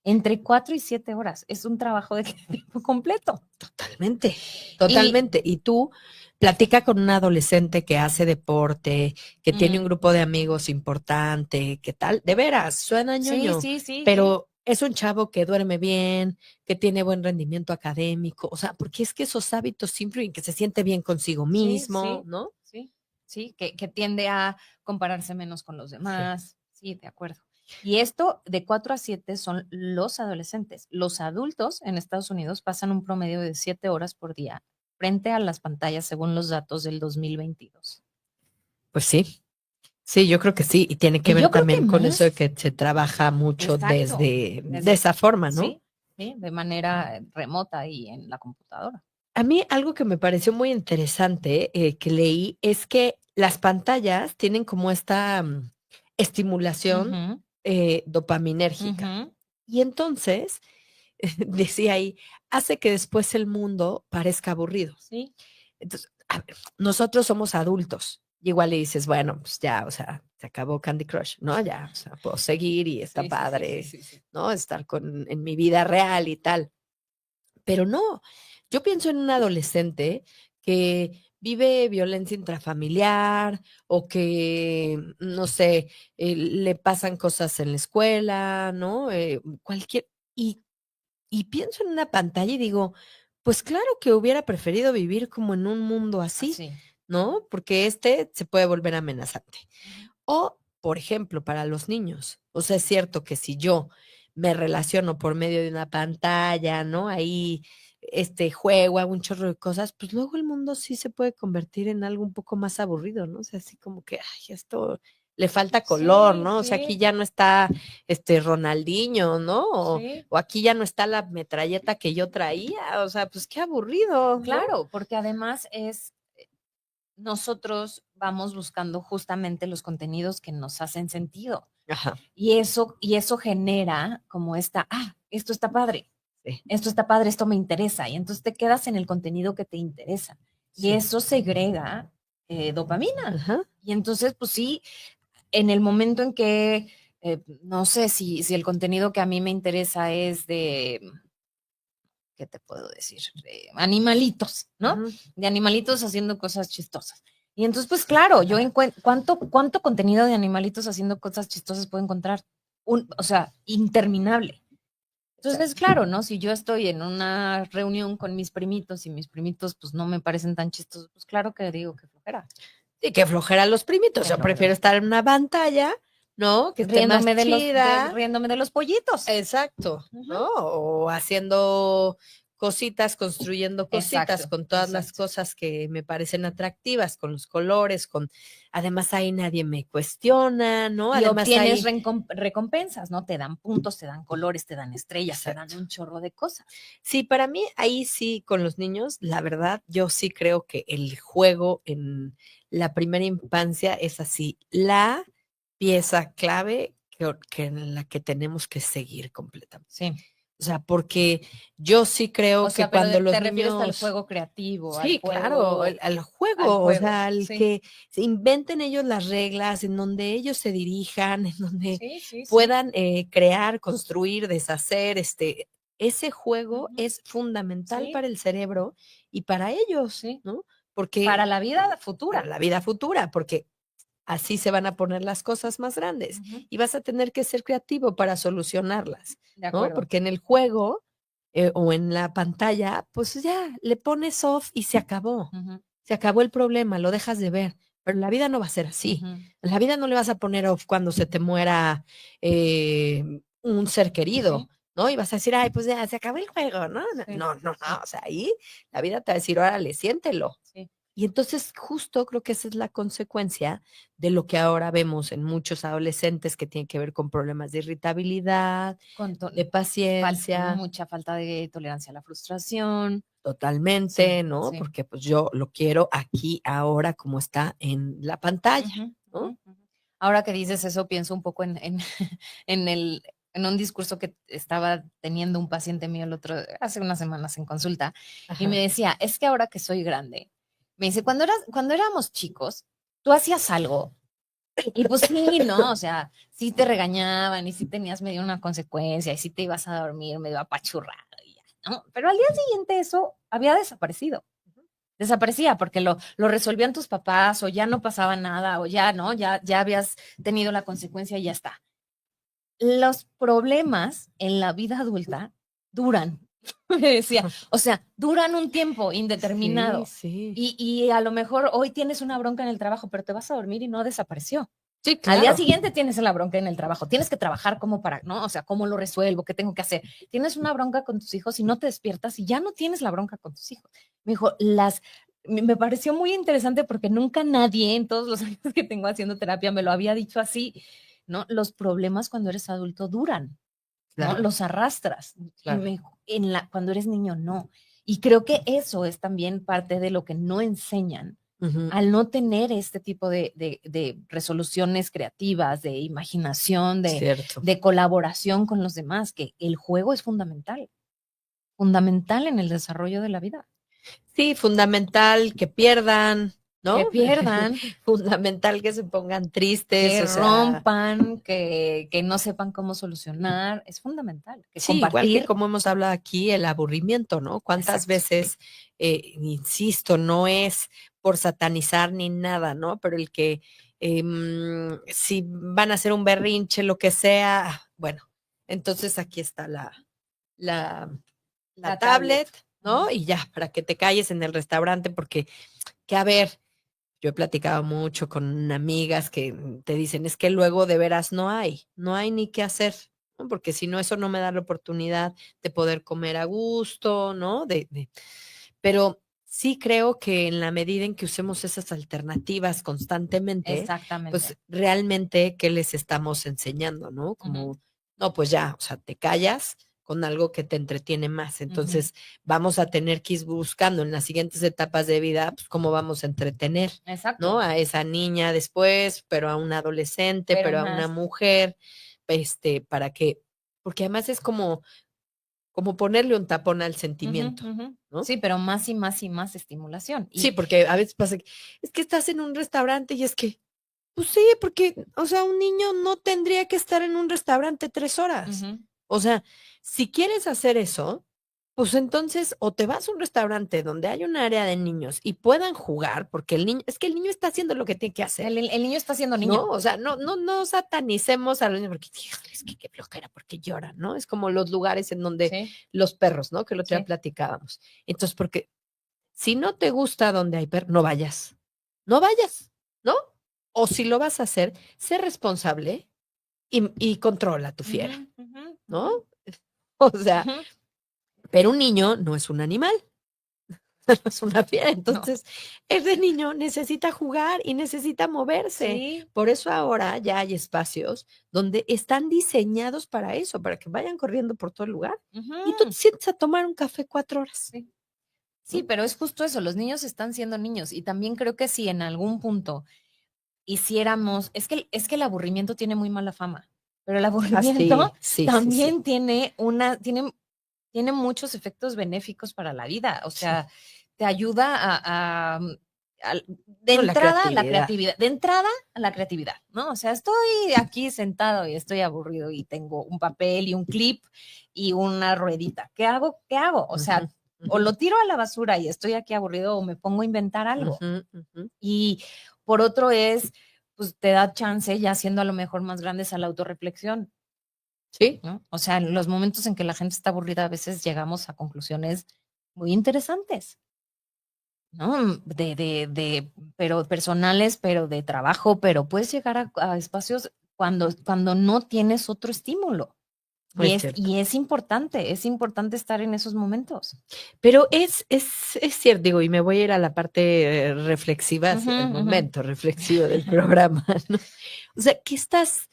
Entre 4 y 7 horas. Es un trabajo de tiempo completo. Totalmente, Y totalmente. Y tú platica con un adolescente que hace deporte, que tiene un mm, grupo de amigos importante, ¿qué tal? De veras, suena sí, ñoño, sí, sí, sí. pero es un chavo que duerme bien, que tiene buen rendimiento académico, o sea, porque es que esos hábitos influyen, que se siente bien consigo Sí, mismo, sí, ¿no? sí, sí, que tiende a compararse menos con los Sí. demás. Sí, de acuerdo. Y esto de 4 a 7 son los adolescentes. Los adultos en Estados Unidos pasan un promedio de 7 horas por día frente a las pantallas según los datos del 2022. Pues sí, sí, yo creo que sí, y tiene que Y ver yo creo que también con eso de más, que se trabaja mucho exacto, desde de desde, esa forma, ¿no? sí, sí, de manera remota y en la computadora. A mí algo que me pareció muy interesante, que leí es que las pantallas tienen como esta, estimulación, Ujú, dopaminérgica. ujú, Y entonces, decía ahí, hace que después el mundo parezca aburrido. sí, Entonces, a ver, nosotros somos adultos. Y igual le dices, bueno, pues ya, o sea, se acabó Candy Crush, ¿no? Ya, o sea, puedo seguir y está sí, sí, sí, sí, padre, sí, sí. ¿no? Estar en mi vida real y tal. Pero no, yo pienso en un adolescente que vive violencia intrafamiliar o que, no sé, le pasan cosas en la escuela, ¿no? Cualquier y y pienso en una pantalla y digo, pues claro que hubiera preferido vivir como en un mundo así, Así. ¿no? Porque este se puede volver amenazante. Ujú. O, por ejemplo, para los niños, o sea, es cierto que si yo me relaciono por medio de una pantalla, ¿no? Ahí, juego, hago un chorro de cosas, pues luego el mundo sí se puede convertir en algo un poco más aburrido, ¿no? O sea, así como que, ay, esto le falta color, Sí, ¿no? O sea, aquí sí, ya no está, Ronaldinho, ¿no? sí, O aquí ya no está la metralleta que yo traía, o sea, pues qué aburrido, ¿no? claro, porque además es, nosotros vamos buscando justamente los contenidos que nos hacen sentido. Ajá, Y eso genera como esta, sí, esto está padre, esto me interesa. Y entonces te quedas en el contenido que te interesa. Y sí, eso segrega dopamina. ajá, Y entonces, pues sí, en el momento en que, no sé si el contenido que a mí me interesa es de, ¿qué te puedo decir? De animalitos, ¿no? ujú, De animalitos haciendo cosas chistosas. Y entonces, pues sí, claro, yo ¿cuánto contenido de animalitos haciendo cosas chistosas puedo encontrar? O sea, interminable. Entonces, exacto. claro, ¿no? Si yo estoy en una reunión con mis primitos y mis primitos, pues no me parecen tan chistosos, pues claro que digo que flojera. Sí, qué flojera los primitos. Qué Yo prefiero flojera. estar en una pantalla, ¿no? Que esté más chida. Riéndome de los pollitos. Exacto, Ujú. ¿no? O haciendo cositas, construyendo cositas Exacto, con todas las exacto. cosas que me parecen atractivas, con los colores, además ahí nadie me cuestiona, ¿no? Y Además obtienes ahí, recompensas, ¿no? Te dan puntos, te dan colores, te dan estrellas, te dan exacto. un chorro de cosas. Sí, para mí ahí sí, con los niños, la verdad, yo sí creo que el juego en la primera infancia es así, la pieza clave que en la que tenemos que seguir completamente. Sí. O sea, porque yo sí creo O que sea, pero cuando los te refieres al niños juego creativo, sí, claro, al al juego, o juego. sea, al Sí, que se inventen ellos las reglas, en donde ellos se dirijan, en donde sí, sí, sí. puedan, crear, construir, deshacer, ese juego Ujú. es fundamental Sí, para el cerebro y para ellos, sí. ¿no? Porque Para la vida para futura. la vida futura, porque así se van a poner las cosas más grandes Ujú. y vas a tener que ser creativo para solucionarlas, De ¿no? acuerdo. Porque en el juego, o en la pantalla, pues ya le pones off y Ujú, se acabó el problema, lo dejas de ver, pero en la vida no va a ser así. ujú. En la vida no le vas a poner off cuando se te muera, un ser querido, Sí, ¿no? Y vas a decir: "Ay, pues ya se acabó el juego", ¿no? sí, No, no, no, sí, o sea, ahí la vida te va a decir: "Órale, siéntelo". sí. Y entonces justo creo que esa es la consecuencia de lo que ahora vemos en muchos adolescentes que tienen que ver con problemas de irritabilidad, Con de paciencia, mucha falta de tolerancia a la frustración. Sí, totalmente, ¿no? sí. Porque pues yo lo quiero aquí, ahora, como está en la pantalla, Ujú, ¿no? ujú, ujú. Ahora que dices eso, pienso un poco en en un discurso que estaba teniendo un paciente mío hace unas semanas en consulta, y me Ajá. decía, es que ahora que soy grande, me dice, cuando éramos chicos, tú hacías algo, y pues sí, ¿no? O sea, sí te regañaban, y sí tenías medio una consecuencia, y sí te ibas a dormir medio apachurrado, y ya, ¿no? Pero al día siguiente eso había desaparecido. Desaparecía porque lo resolvían tus papás o ya no pasaba nada o ya, ¿no? Ya habías tenido la consecuencia y ya está. Los problemas en la vida adulta duran, me decía, o sea, duran un tiempo Sí, indeterminado. sí. Y a lo mejor hoy tienes una bronca en el trabajo, pero te vas a dormir y no desapareció. Sí, Al día claro. siguiente tienes la bronca en el trabajo, tienes que trabajar como para, ¿no? O sea, ¿cómo lo resuelvo? ¿Qué tengo que hacer? Tienes una bronca con tus hijos y no te despiertas y ya no tienes la bronca con tus hijos. Me dijo, me pareció muy interesante porque nunca nadie en todos los años que tengo haciendo terapia me lo había dicho así, ¿no? Los problemas cuando eres adulto duran, ¿no? Claro, Los arrastras. Y claro. me dijo, cuando eres niño, no. Y creo que eso es también parte de lo que no enseñan Ujú. al no tener este tipo de resoluciones creativas, de imaginación, Cierto. de colaboración con los demás, que el juego es fundamental en el desarrollo de la vida. Sí, fundamental que pierdan, ¿no? Que pierdan, Fundamental que se pongan tristes, que o sea, rompan, que no sepan cómo solucionar, es fundamental, que sí, igual que compartir. como hemos hablado aquí, el aburrimiento, ¿no? ¿Cuántas Exacto. veces, insisto, no es por satanizar ni nada, ¿no? Pero el que si van a hacer un berrinche, lo que sea, bueno, entonces aquí está la, la La tablet. tablet, ¿no? Y ya, para que te calles en el restaurante, porque, que a ver, yo he platicado mucho con amigas que te dicen, es que luego de veras no hay ni qué hacer, ¿no? Porque si no, eso no me da la oportunidad de poder comer a gusto, ¿no? Pero sí creo que en la medida en que usemos esas alternativas constantemente, pues Exactamente. realmente, ¿qué les estamos enseñando, no? Ujú, Como, no, pues ya, o sea, te callas con algo que te entretiene más. ujú. Entonces, vamos a tener que ir buscando en las siguientes etapas de vida, pues cómo vamos a entretener, ¿no? Exacto. A esa niña después, pero a una adolescente, Pero pero a una más. mujer, para que, porque además es como ponerle un tapón al Ujú, sentimiento, ujú. ¿no? Sí, pero más y más y más estimulación. Sí, porque a veces pasa que es que estás en un restaurante y es que, pues sí, porque, o sea, un niño no tendría que estar en un restaurante 3 horas. Ujú. O sea, si quieres hacer eso, pues entonces o te vas a un restaurante donde hay un área de niños y puedan jugar, porque el niño está haciendo lo que tiene que hacer, El niño está siendo ¿no? niño. O sea, no satanicemos a los niños porque, híjole, es que qué flojera, porque lloran, ¿no? Es como los lugares en donde Sí, los perros, ¿no? Que el otro día sí. platicábamos. Entonces, porque si no te gusta donde hay perro, no vayas. No vayas, ¿no? O si lo vas a hacer, sé responsable y controla tu Ujú, fiera, ujú, ¿no? ujú, O sea, ujú. pero un niño no es un animal, no es una fiera. No. Entonces, ese niño necesita jugar y necesita moverse. Sí. Por eso ahora ya hay espacios donde están diseñados para eso, para que vayan corriendo por todo el lugar y tú te Ujú. sientes a tomar un café 4 horas, Sí. Sí, ¿no? pero es justo eso, los niños están siendo niños y también creo que si en algún punto hiciéramos, es que el aburrimiento tiene muy mala fama, pero el Ah, aburrimiento sí, sí, sí, sí. también tiene muchos efectos benéficos para la vida, o Sí. sea, te ayuda de No, la entrada la creatividad. creatividad, de entrada a la creatividad, ¿no? O sea, estoy aquí sentado y estoy aburrido y tengo un papel y un clip y una ruedita. ¿Qué hago? ¿Qué hago? O Ujú, sea, o ujú, lo tiro a la basura y estoy aquí aburrido o me pongo a inventar algo. ujú, ujú. Y por otro es, pues te da chance, ya siendo a lo mejor más grandes, a la autorreflexión, Sí, ¿no? O sea, en los momentos en que la gente está aburrida, a veces llegamos a conclusiones muy interesantes, ¿no? Pero personales, pero de trabajo, pero puedes llegar a espacios cuando no tienes otro estímulo. Es cierto. Y es importante estar en esos momentos. Pero es cierto, digo, y me voy a ir a la parte reflexiva, Ujú, hacia el ujú. momento reflexivo del programa, ¿no? O sea, ¿qué estás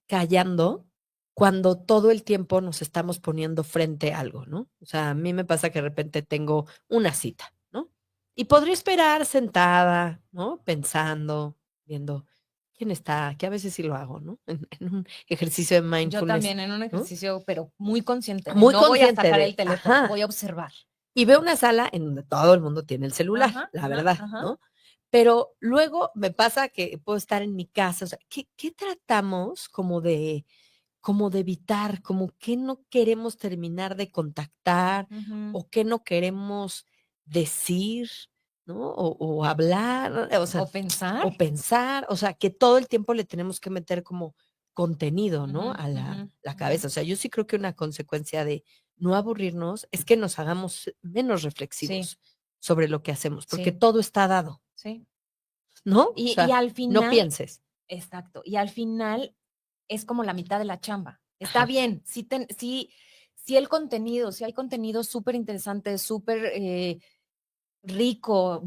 callando cuando todo el tiempo nos estamos poniendo frente a algo, ¿no? O sea, a mí me pasa que de repente tengo una cita, ¿no? Y podría esperar sentada, ¿no? Pensando, viendo quién está, que a veces sí lo hago, ¿no? En un ejercicio de Yo mindfulness, también en un ¿no? ejercicio, pero muy consciente de Muy no voy a consciente sacar el de, teléfono, ajá, voy a observar. y veo una sala en donde todo el mundo tiene el celular, Ajá, la ajá, verdad, ajá. ¿no? Pero luego me pasa que puedo estar en mi casa, o sea, ¿qué tratamos como de evitar, como que no queremos terminar de contactar Ujú. o que no queremos decir, ¿no? O hablar, o sea, O pensar. o pensar, o sea, que todo el tiempo le tenemos que meter como contenido, Ujú, ¿no? A ujú, la ujú. cabeza. O sea, yo sí creo que una consecuencia de no aburrirnos es que nos hagamos menos Sí, reflexivos sobre lo que hacemos, porque sí, todo está dado, sí. ¿no? O Y sea, al no final, pienses. exacto, y al final es como la mitad de la chamba. Está Ajá. bien, si el contenido, si hay contenido súper interesante, súper rico,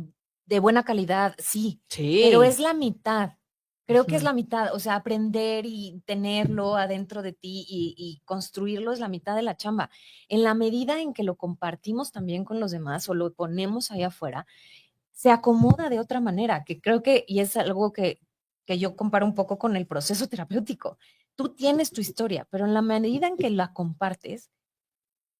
de buena calidad, sí, pero es Sí. la mitad. Creo que es Ujú. la mitad, o sea, aprender y tenerlo adentro de ti y construirlo es la mitad de la chamba. En la medida en que lo compartimos también con los demás o lo ponemos ahí afuera, se acomoda de otra manera, que creo que, y es algo que yo comparo un poco con el proceso terapéutico. Tú tienes tu historia, pero en la medida en que la compartes,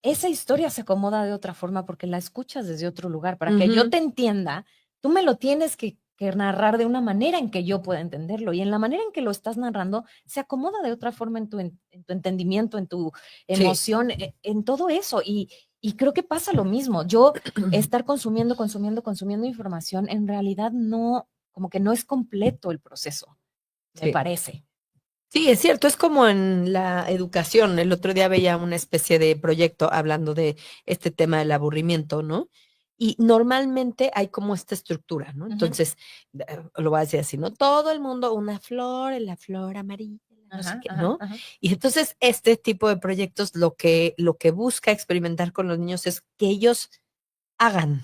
esa historia se acomoda de otra forma porque la escuchas desde otro lugar. Para que yo Ujú. te entienda, tú me lo tienes que narrar de una manera en que yo pueda entenderlo. Y en la manera en que lo estás narrando, se acomoda de otra forma en tu entendimiento, en tu Sí. emoción, en todo eso. Y creo que pasa lo mismo. Yo estar consumiendo información, en realidad no, como que no es completo el proceso, me Sí. parece. Sí, es cierto, es como en la educación. El otro día veía una especie de proyecto hablando de este tema del aburrimiento, ¿no? Y normalmente hay como esta estructura, ¿no? Ujú. Entonces, lo voy a decir así, ¿no? Todo el mundo, una flor, la flor amarilla, no sé Ajá, qué, ajá, ¿no? ajá. Y entonces este tipo de proyectos lo que busca experimentar con los niños es que ellos hagan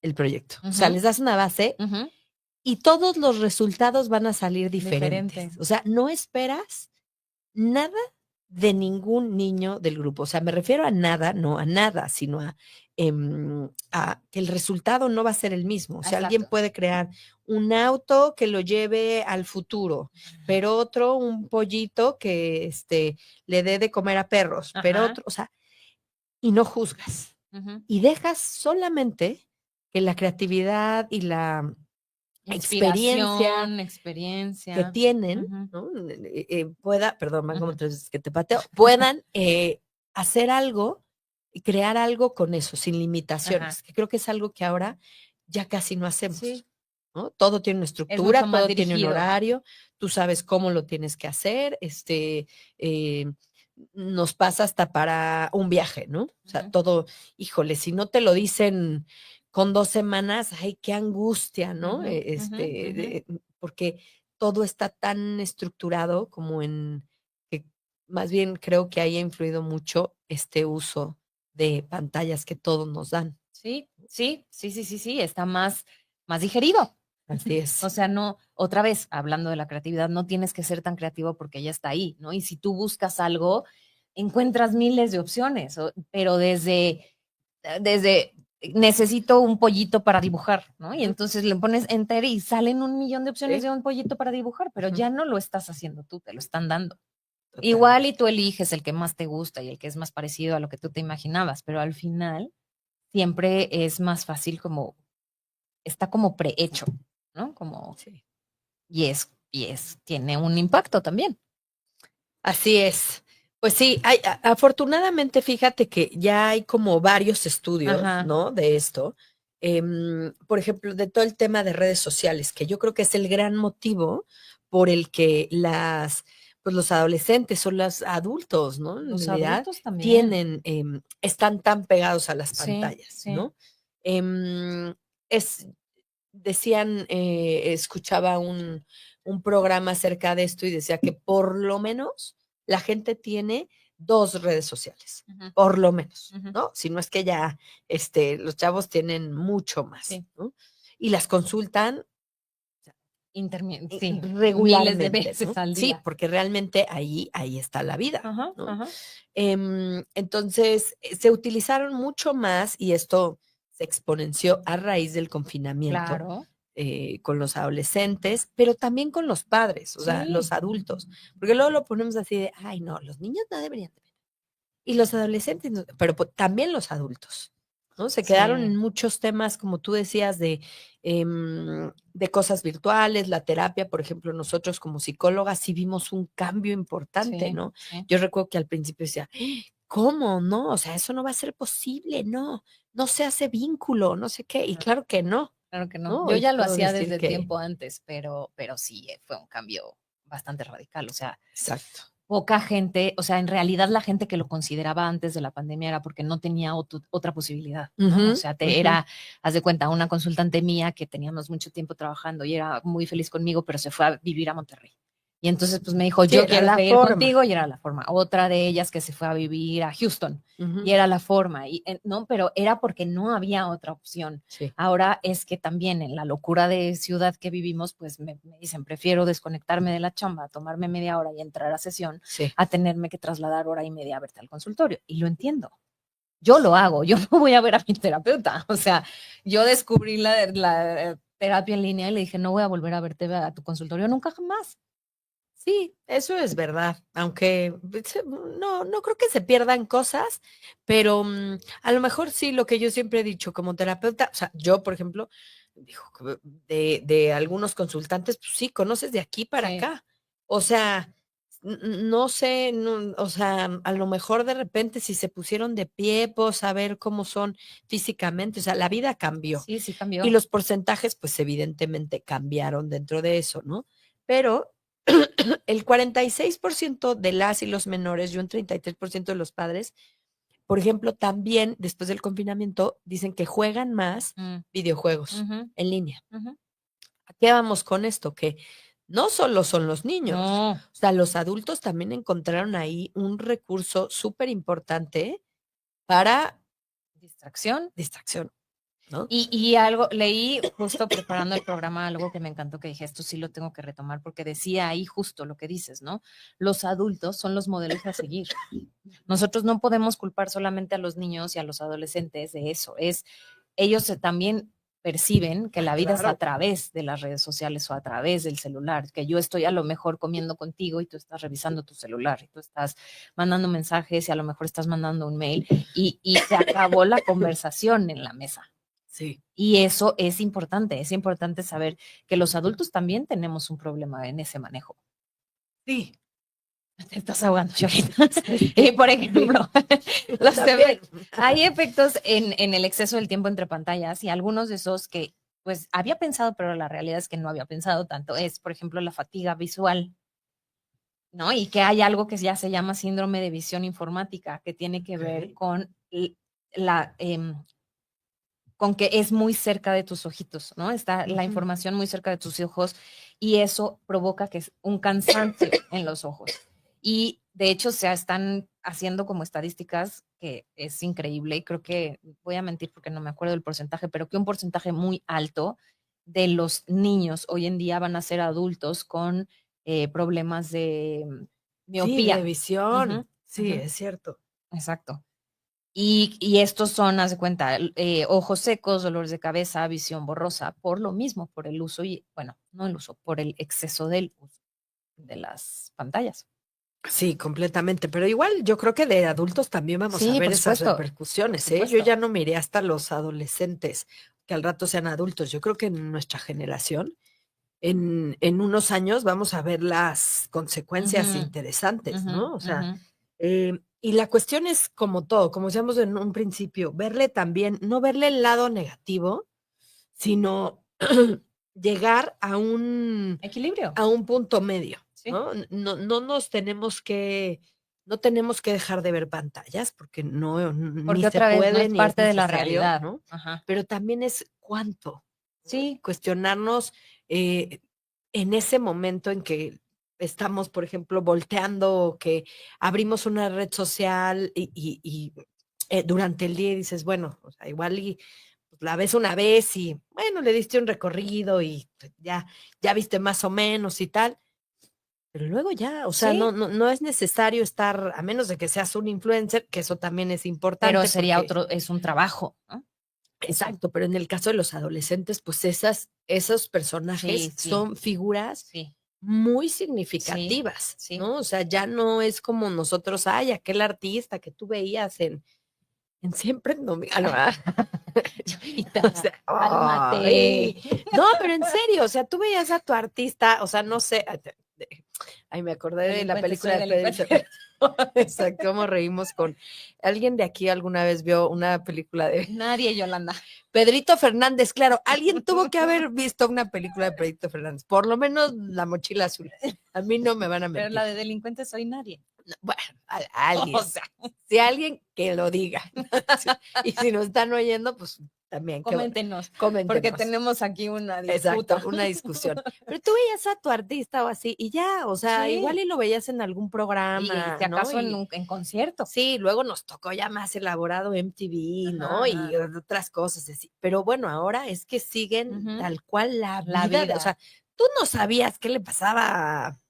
el proyecto. O sea, Ujú, les das una base ujú. y todos los resultados van a salir Diferente. diferentes. O sea, no esperas nada de ningún niño del grupo. O sea, me refiero a nada, no a nada, sino a que el resultado no va a ser el mismo. O sea, alguien Exacto. puede crear un auto que lo lleve al futuro, pero otro un pollito que le dé de comer a perros, pero Ajá. otro, o sea, y no juzgas. Ujú. Y dejas solamente que la creatividad y la experiencia Inspiración, que experiencia. tienen, Ujú, ¿no? Perdón, van como ujú, 3 veces que te pateo, puedan, hacer algo y crear algo con eso, sin ajá. limitaciones, que creo que es algo que ahora ya casi no hacemos, Sí, ¿no? Todo tiene una es mucho estructura, más todo tiene un dirigido. horario, tú sabes cómo lo tienes que hacer, eh, nos pasa hasta para un viaje, ¿no? O sea, Ujú, todo, híjole, si no te lo dicen con 2 semanas, ay, qué angustia, ¿no? ujú, ujú, ujú. Porque todo está tan estructurado como en que más bien creo que ahí ha influido mucho este uso de pantallas que todos nos dan. Sí, sí, sí, sí, sí, sí, está más digerido. Así O es. sea, no, otra vez, hablando de la creatividad, no tienes que ser tan creativo porque ya está ahí, ¿no? Y si tú buscas algo, encuentras miles de opciones, pero desde necesito un pollito para dibujar, ¿no? Y Ujú, entonces le pones enter y salen un millón de opciones sí, de un pollito para dibujar, pero ujú, ya no lo estás haciendo tú, te lo están dando. Igual y totalmente. tú eliges el que más te gusta y el que es más parecido a lo que tú te imaginabas, pero al final siempre es más fácil como, está como prehecho, ¿no? Como, Sí. tiene un impacto también. Así es. Pues sí, afortunadamente, fíjate que ya hay como varios estudios, Ajá, ¿no? De esto. Por ejemplo, de todo el tema de redes sociales, que yo creo que es el gran motivo por el que pues los adolescentes o los adultos, ¿no? En los realidad, adultos también. están tan pegados a las Sí, pantallas, sí. ¿no? Em, es, decían, escuchaba un programa acerca de esto y decía que por lo menos la gente tiene 2 redes sociales, Ujú, por lo menos, ujú. ¿no? Si no es que ya, los chavos tienen mucho más, Sí, ¿no? Y las consultan sí, miles de regularmente, veces ¿no? al Sí, día. porque realmente ahí está la vida, Ajá, ¿no? ajá. Entonces, se utilizaron mucho más y esto se exponenció a raíz del confinamiento, Claro. con los adolescentes, pero también con los padres, o sea, Sí, los adultos, porque luego lo ponemos así de: "Ay, no, los niños no deberían de ver", y los adolescentes no, pero también los adultos, ¿no? Se quedaron sí, en muchos temas, como tú decías, de cosas virtuales, la terapia, por ejemplo, nosotros como psicólogas sí vimos un cambio importante, sí, ¿no? sí. Yo recuerdo que al principio decía: "¿Cómo? No, o sea, eso no va a ser posible, no, no se hace vínculo, no sé qué", y Ajá. claro que no, Claro que no. ¿no? Yo Hoy ya lo puedo hacía decir desde que tiempo antes, pero sí, fue un cambio bastante radical. O sea, exacto. poca gente, o sea, en realidad la gente que lo consideraba antes de la pandemia era porque no tenía otra posibilidad, ¿no? O Ujú, sea, ujú. haz de cuenta, una consultante mía que teníamos mucho tiempo trabajando y era muy feliz conmigo, pero se fue a vivir a Monterrey. Y entonces, pues me dijo, Sí, yo era quiero la ir forma. contigo y era la forma. Otra de ellas que se fue a vivir a Houston y Ujú. era la forma. Y, no, pero era porque no había otra opción. Sí, Ahora es que también en la locura de ciudad que vivimos, pues me dicen, prefiero desconectarme de la chamba, tomarme media hora y entrar a sesión sí. a tenerme que trasladar hora y media a verte al consultorio. Y lo entiendo. Yo lo hago, yo no voy a ver a mi terapeuta. O sea, yo descubrí la terapia en línea y le dije, no voy a volver a verte a tu consultorio nunca jamás. Sí, eso es verdad, aunque no creo que se pierdan cosas, pero, a lo mejor sí, lo que yo siempre he dicho como terapeuta, o sea, yo, por ejemplo, dijo que de algunos consultantes, pues sí, conoces de aquí para Sí, acá. O sea, no sé, o sea, a lo mejor de repente si se pusieron de pie, puedo saber cómo son físicamente, o sea, la vida cambió. sí, sí Y cambió. los porcentajes, pues, evidentemente cambiaron dentro de eso, ¿no? Pero el 46% de las y los menores y un 33% de los padres, por ejemplo, también después del confinamiento dicen que juegan más Mm, videojuegos ujú, en línea. ujú. ¿A qué vamos con esto? Que no solo son los niños, No, o sea, los adultos también encontraron ahí un recurso súper importante para distracción. distracción, ¿no? Y algo, leí justo preparando el programa algo que me encantó, que dije, esto sí lo tengo que retomar, porque decía ahí justo lo que dices, ¿no? Los adultos son los modelos a seguir. Nosotros no podemos culpar solamente a los niños y a los adolescentes de eso. Ellos también perciben que la vida es a Claro. través de las redes sociales o a través del celular, que yo estoy a lo mejor comiendo contigo y tú estás revisando tu celular y tú estás mandando mensajes y a lo mejor estás mandando un mail y se acabó la conversación en la mesa. Sí. Y eso es importante saber que los adultos también tenemos un problema en ese manejo. Sí. Te estás ahogando, Jorita. Sí, Y por sí, ejemplo, yo también. hay efectos en el exceso del tiempo entre pantallas y algunos de esos que pues había pensado, pero la realidad es que no había pensado tanto. Es, por ejemplo, la fatiga visual, ¿no? Y que hay algo que ya se llama síndrome de visión informática, que tiene que ver Okey. con la, con que es muy cerca de tus ojitos, ¿no? Está la Ujú. información muy cerca de tus ojos y eso provoca que es un cansancio en los ojos. Y de hecho se están haciendo como estadísticas que es increíble y creo que voy a mentir porque no me acuerdo del porcentaje, pero que un porcentaje muy alto de los niños hoy en día van a ser adultos con problemas de Sí, de miopía. visión. Ujú, Sí, ujú, es cierto. exacto. Y estos son, haz de cuenta, ojos secos, dolores de cabeza, visión borrosa, por lo mismo, por el uso y, bueno, no el uso, por el exceso del uso de las pantallas. Sí, completamente, pero igual yo creo que de adultos también vamos a Sí, ver esas por repercusiones, ¿eh? Yo supuesto. ya no me iré hasta los adolescentes, que al rato sean adultos. Yo creo que en nuestra generación, en unos años vamos a ver las Ujú, consecuencias interesantes, ujú, ¿no? O ujú. sea, y la cuestión es como todo, como decíamos en un principio, verle también, no verle el lado negativo, sino llegar Equilibrio, a un punto medio, sí, ¿no? No nos tenemos que no tenemos que dejar de ver pantallas, porque no, ni porque se otra vez no puede, es ni es parte de la necesario, realidad. ¿no? Ajá. Pero también es cuánto, ¿no? Sí, Cuestionarnos, en ese momento en que estamos, por ejemplo, volteando, que abrimos una red social durante el día y dices, bueno, o sea, igual y pues, la ves una vez y, bueno, le diste un recorrido y pues, ya viste más o menos y tal, pero luego ya, o sea, Sí, no es necesario estar, a menos de que seas un influencer, que eso también es pero importante sería porque otro, es un trabajo, ¿no? Eso. exacto, pero en el caso de los adolescentes, pues esos Sí, personajes sí, son figuras sí, muy sí, significativas, sí. ¿no? O sea, ya no es como nosotros, ay, aquel artista que tú veías en Siempre en Domingo. Ah, no, ¿verdad? O Chavita, sea, cálmate. ay, no, pero en serio, o sea, tú veías a tu artista, o sea, no sé, ay, me acordé de la Delincuente, película soy de Pedrito. delincuente. Exacto, cómo reímos con alguien de aquí alguna vez vio una película de Nadie, Yolanda. Pedrito Fernández, claro, alguien tuvo que haber visto una película de Pedrito Fernández, por lo menos La Mochila Azul. A mí no me van a Pero la mentir. de delincuente soy nadie. No, bueno, O alguien, sea, si alguien que lo diga. Y si nos están oyendo, pues también, qué bueno. coméntenos, porque Coméntenos. tenemos aquí una Exacto, disputa. una discusión. Pero tú veías a tu artista o así, y ya, o sea, igual Sí, y lo veías en algún y programa, si ¿no? acaso Y en concierto. sí, luego nos tocó ya más elaborado MTV, Ajá, ¿no? Y ajá. otras cosas así. Pero bueno, ahora es que siguen Ujú. tal cual la La vida, o vida. sea, tú no sabías qué le pasaba,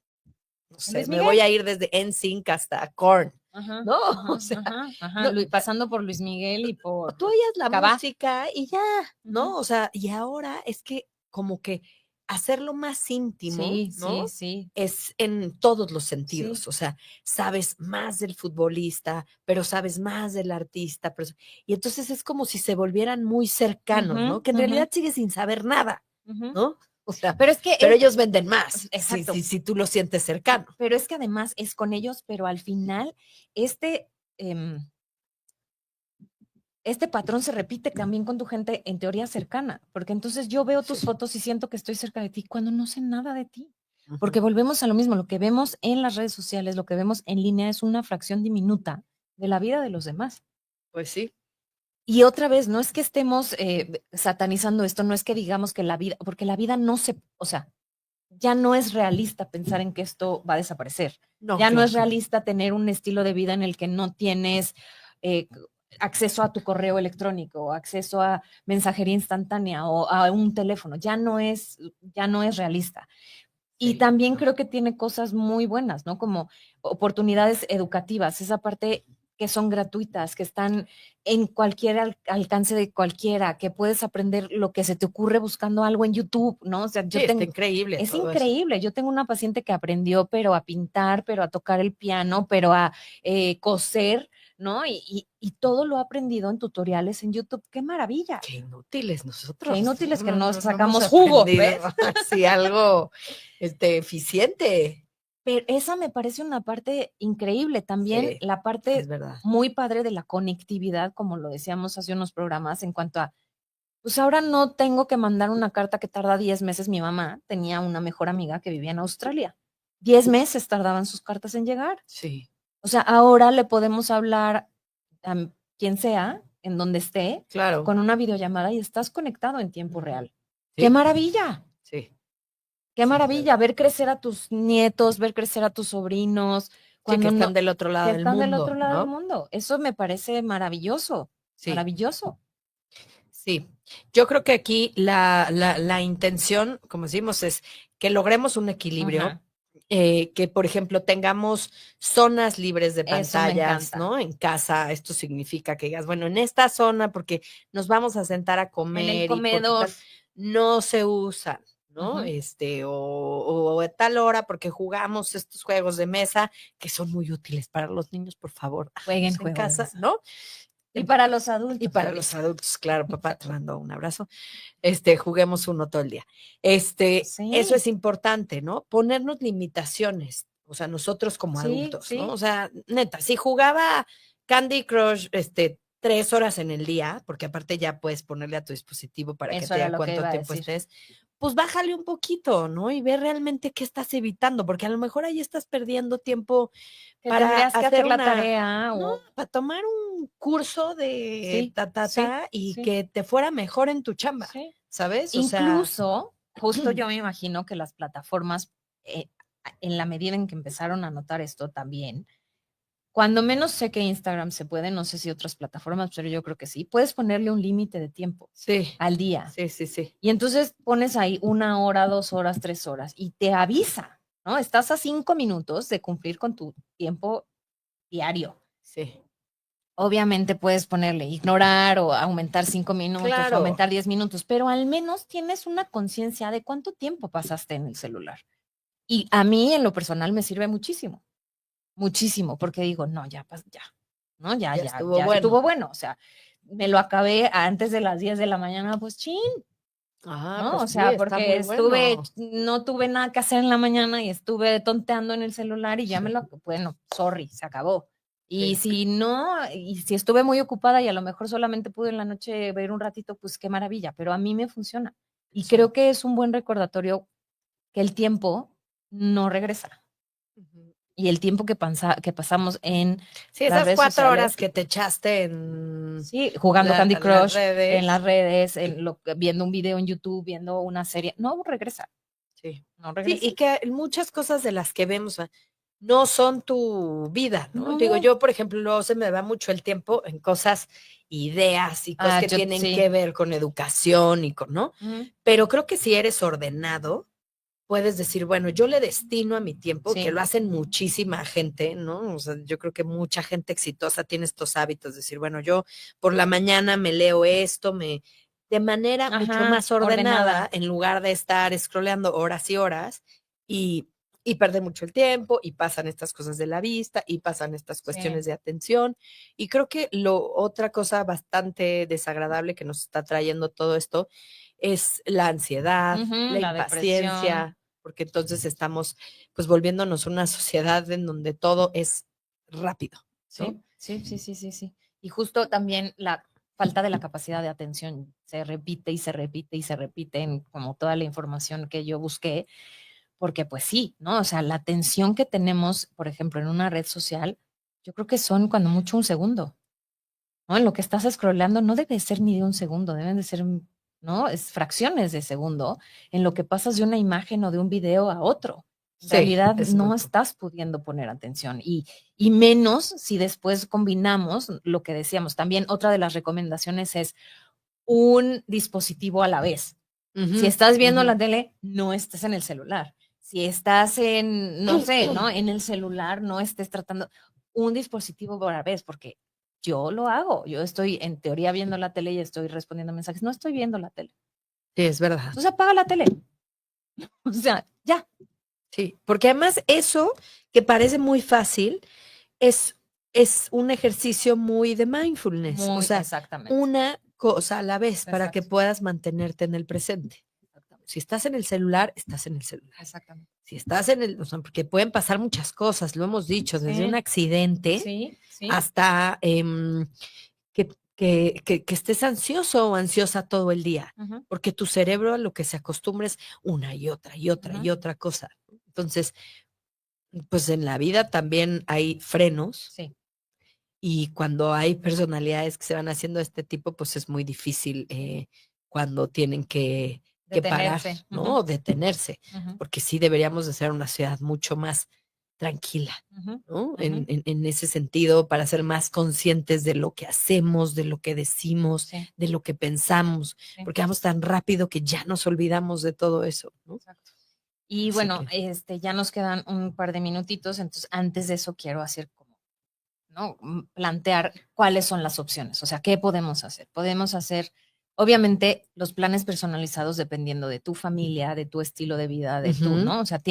no sé, Luis me voy Miguel. a ir desde NSYNC hasta Korn, Ajá, ¿no? O ajá, sea, ajá, ajá. no, Pasando por Luis Miguel y tú por oías la Cabá. música y ya, Ujú. ¿no? O sea, y ahora es que como que hacerlo más íntimo, Sí, sí, ¿no? sí, Es en todos los sí. sentidos, o sea, sabes más del futbolista, pero sabes más del artista, y entonces es como si se volvieran muy cercanos, Ujú, ¿no? Que en ujú, realidad sigues sin saber nada, ujú. ¿no? O sea, Pero es que pero ellos venden más, exacto, si tú lo sientes cercano. pero es que además es con ellos, pero al final este, em, este patrón se repite también con tu gente en teoría cercana, porque entonces yo veo tus Sí. fotos y siento que estoy cerca de ti cuando no sé nada de ti. Ujú. Porque volvemos a lo mismo, lo que vemos en las redes sociales, lo que vemos en línea es una fracción diminuta de la vida de los demás. Pues sí. Y otra vez, no es que estemos satanizando esto, no es que digamos que la vida, porque la vida no se, o sea, ya no es realista pensar en que esto va a desaparecer. No, Ya no claro es que no. realista tener un estilo de vida en el que no tienes eh, acceso a tu correo electrónico, acceso a mensajería instantánea o a un teléfono. Ya no es realista. Y Sí, también no. creo que tiene cosas muy buenas, ¿no? Como oportunidades educativas, esa parte que son gratuitas, que están en cualquier alcance de cualquiera, que puedes aprender lo que se te ocurre buscando algo en YouTube, ¿no? O sea, Sí, está increíble es todo eso. increíble. Yo tengo una paciente que aprendió, pero a pintar, pero a tocar el piano, pero a coser, ¿no? Y todo lo ha aprendido en tutoriales en YouTube. ¡Qué maravilla! Qué inútiles Qué nosotros, inútiles que nos no hemos sacamos jugo, aprendido ¿ves? así algo, eficiente. Pero esa me parece una parte increíble. También Sí, la es parte verdad. muy padre de la conectividad, como lo decíamos hace unos programas, en cuanto a, pues ahora no tengo que mandar una carta que tarda 10 meses. Mi mamá tenía una mejor amiga que vivía en Australia. 10 meses tardaban sus cartas en llegar. Sí, O sea, ahora le podemos hablar a quien sea, en donde esté, claro. con una videollamada y estás conectado en tiempo Ujú. real. ¡Qué Sí, maravilla! sí, Qué sí, es maravilla verdad. ver crecer a tus nietos, ver crecer a tus sobrinos, Sí, que cuando están no, del otro que lado del están del otro mundo, lado del ¿no? mundo. Eso me parece maravilloso, Sí, maravilloso. sí. Yo creo que aquí la intención, como decimos, es que logremos un equilibrio, Ajá, que, por ejemplo, tengamos zonas libres de eso me pantallas, encanta. ¿no? En casa, esto significa que digas, bueno, en esta zona, porque nos vamos a sentar a En el comer y porque comedor. tal, no se usan, ¿no? Ujú. O a tal hora porque jugamos estos juegos de mesa que son muy útiles para los niños, por favor, Jueguen háganlos en juegos de casa, mesa. ¿no? Y para los Y adultos, para los Yolita. adultos, claro, papá, te mando un abrazo. Juguemos uno todo el día. Eso Sí, es importante, ¿no? Ponernos limitaciones, o sea, nosotros como sí, adultos, ¿no? sí. O sea, neta, si jugaba Candy Crush, 3 horas en el día, porque aparte ya puedes ponerle a tu dispositivo para que Eso te era diga lo que cuánto iba a tiempo decir. estés, pues bájale un poquito, ¿no? Y ve realmente qué estás evitando, porque a lo mejor ahí estás perdiendo tiempo Que para tendrías que hacer hacer la una, tarea no, o para tomar un curso de sí, sí, y sí, que te fuera mejor en tu chamba, sí. ¿sabes? O sea, Incluso, justo yo me imagino que las plataformas en la medida en que empezaron a notar esto también, cuando menos sé que Instagram se puede, no sé si otras plataformas, pero yo creo que sí, puedes ponerle un límite de tiempo Sí, al día. sí, sí, sí. Y entonces pones ahí 1 hora, 2 horas, 3 horas y te avisa, ¿no? Estás a 5 minutos de cumplir con tu tiempo diario. Sí. Obviamente puedes ponerle ignorar o aumentar 5 minutos o Claro. aumentar 10 minutos, pero al menos tienes una conciencia de cuánto tiempo pasaste en el celular. Y a mí en lo personal me sirve muchísimo, muchísimo, porque digo, no, ya, ya, ¿no? Ya, Ya ya, estuvo ya bueno. estuvo bueno. O sea, me lo acabé antes de las 10 de la mañana, pues chin, Ah, ¿no? pues O sí, sea, está porque muy bueno. no tuve nada que hacer en la mañana y estuve tonteando en el celular y ya bueno, sorry, se acabó. Y Sí, si no, y si estuve muy ocupada y a lo mejor solamente pude en la noche ver un ratito, pues qué maravilla, pero a mí me funciona. Y sí. creo que es un buen recordatorio que el tiempo no regresa. Ujú. Y el tiempo que pasamos en Sí, las esas redes 4 horas sociales, que te echaste en sí, jugando Candy las Crush, en las redes. redes, viendo un video en YouTube, viendo una serie, no regresa, Sí. no Sí, regresa. y que muchas cosas de las que vemos no son tu vida, ¿no? Digo, No. yo, por ejemplo, luego se me va mucho el tiempo en cosas, ideas y cosas que Yo tienen sí. que ver con educación y con, ¿no? Ujú. Pero creo que si eres ordenado, puedes decir, bueno, yo le destino a mi tiempo, que Sí, lo hacen muchísima gente, ¿no? O sea, yo creo que mucha gente exitosa tiene estos hábitos, decir, bueno, yo por la mañana me leo esto, de manera mucho ajá, más ordenada, ordenada. en lugar de estar scrolleando horas y horas y, y perder mucho el tiempo, y pasan estas cosas de la vista, y pasan estas Sí. cuestiones de atención. Y creo que otra cosa bastante desagradable que nos está trayendo todo esto es la ansiedad, Ujú, la la depresión. impaciencia, porque entonces estamos pues volviéndonos una sociedad en donde todo es rápido, ¿no? Sí, sí, sí, sí, sí, sí. Y justo también la falta de la capacidad de atención se repite y se repite y se repite en como toda la información que yo busqué, porque pues sí, ¿no? O sea, la atención que tenemos, por ejemplo, en una red social, yo creo que son cuando mucho un segundo. ¿No? En lo que estás scrolleando no debe ser ni de un segundo, deben de ser, ¿no? Es fracciones de segundo en lo que pasas de una imagen o de un video a otro. En Sí, realidad es muy no poco. estás pudiendo poner atención y menos si después combinamos lo que decíamos. También otra de las recomendaciones es un dispositivo a la vez. Si Ujú, estás viendo ujú. la tele, no estés en el celular. Si estás en, no sé, ¿no? En el celular, no estés tratando un dispositivo a la vez, porque yo lo hago. Yo estoy en teoría viendo la tele y estoy respondiendo mensajes. No estoy viendo la tele. Sí, es verdad. Entonces apaga la tele. O sea, ya. Sí, porque además eso que parece muy fácil es, es un ejercicio muy de mindfulness, o Muy sea, exactamente. una cosa a la vez para que Exacto. puedas mantenerte en el presente. Exactamente. Si estás en el celular, estás en el celular. Exactamente. Si estás en el, o sea, porque pueden pasar muchas cosas, lo hemos dicho, desde un Sí, accidente sí, sí. hasta que estés ansioso o ansiosa todo el día, Ujú, porque tu cerebro a lo que se acostumbra es una y otra y otra ujú. y otra cosa. Entonces, pues en la vida también hay frenos, Sí. y cuando hay personalidades que se van haciendo de este tipo, pues es muy difícil cuando tienen que parar, Detenerse. ¿no? O detenerse, Ujú, porque sí deberíamos de ser una ciudad mucho más tranquila, ujú, ¿no? ujú. En ese sentido, para ser más conscientes de lo que hacemos, de lo que decimos, Sí, de lo que pensamos, sí. porque vamos tan rápido que ya nos olvidamos de todo eso, ¿no? Exacto. Y Así bueno, que, ya nos quedan un par de minutitos, entonces antes de eso quiero hacer como, ¿no? Plantear cuáles son las opciones, o sea, ¿qué podemos hacer? Podemos hacer, obviamente, los planes personalizados dependiendo de tu familia, de tu estilo de vida, de tú, ujú, ¿no? O sea,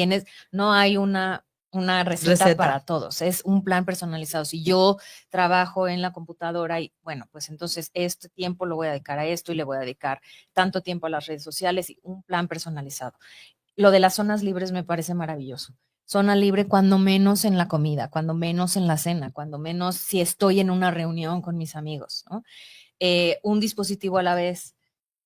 no hay una receta receta. para todos, es un plan personalizado. Si yo trabajo en la computadora y, bueno, pues entonces este tiempo lo voy a dedicar a esto y le voy a dedicar tanto tiempo a las redes sociales y un plan personalizado. Lo de las zonas libres me parece maravilloso. Zona libre cuando menos en la comida, cuando menos en la cena, cuando menos si estoy en una reunión con mis amigos, ¿no? Un dispositivo a la vez,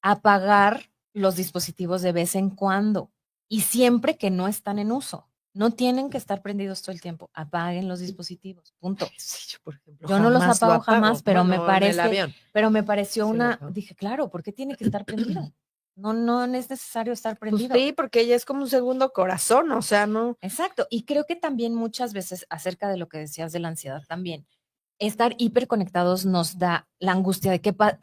apagar los dispositivos de vez en cuando y siempre que no están en uso. No tienen que estar prendidos todo el tiempo. Apaguen los dispositivos. Punto. Sí, yo, por ejemplo, Yo no los jamás lo apago jamás, apago. Bueno, en el avión. pero me pareció Sí lo apago. dije, claro, ¿por qué tiene que estar prendido? No es necesario estar Pues prendido. sí, porque ella es como un segundo corazón, o sea, no. Exacto. Y creo que también muchas veces, acerca de lo que decías de la ansiedad también, estar hiperconectados nos da la angustia de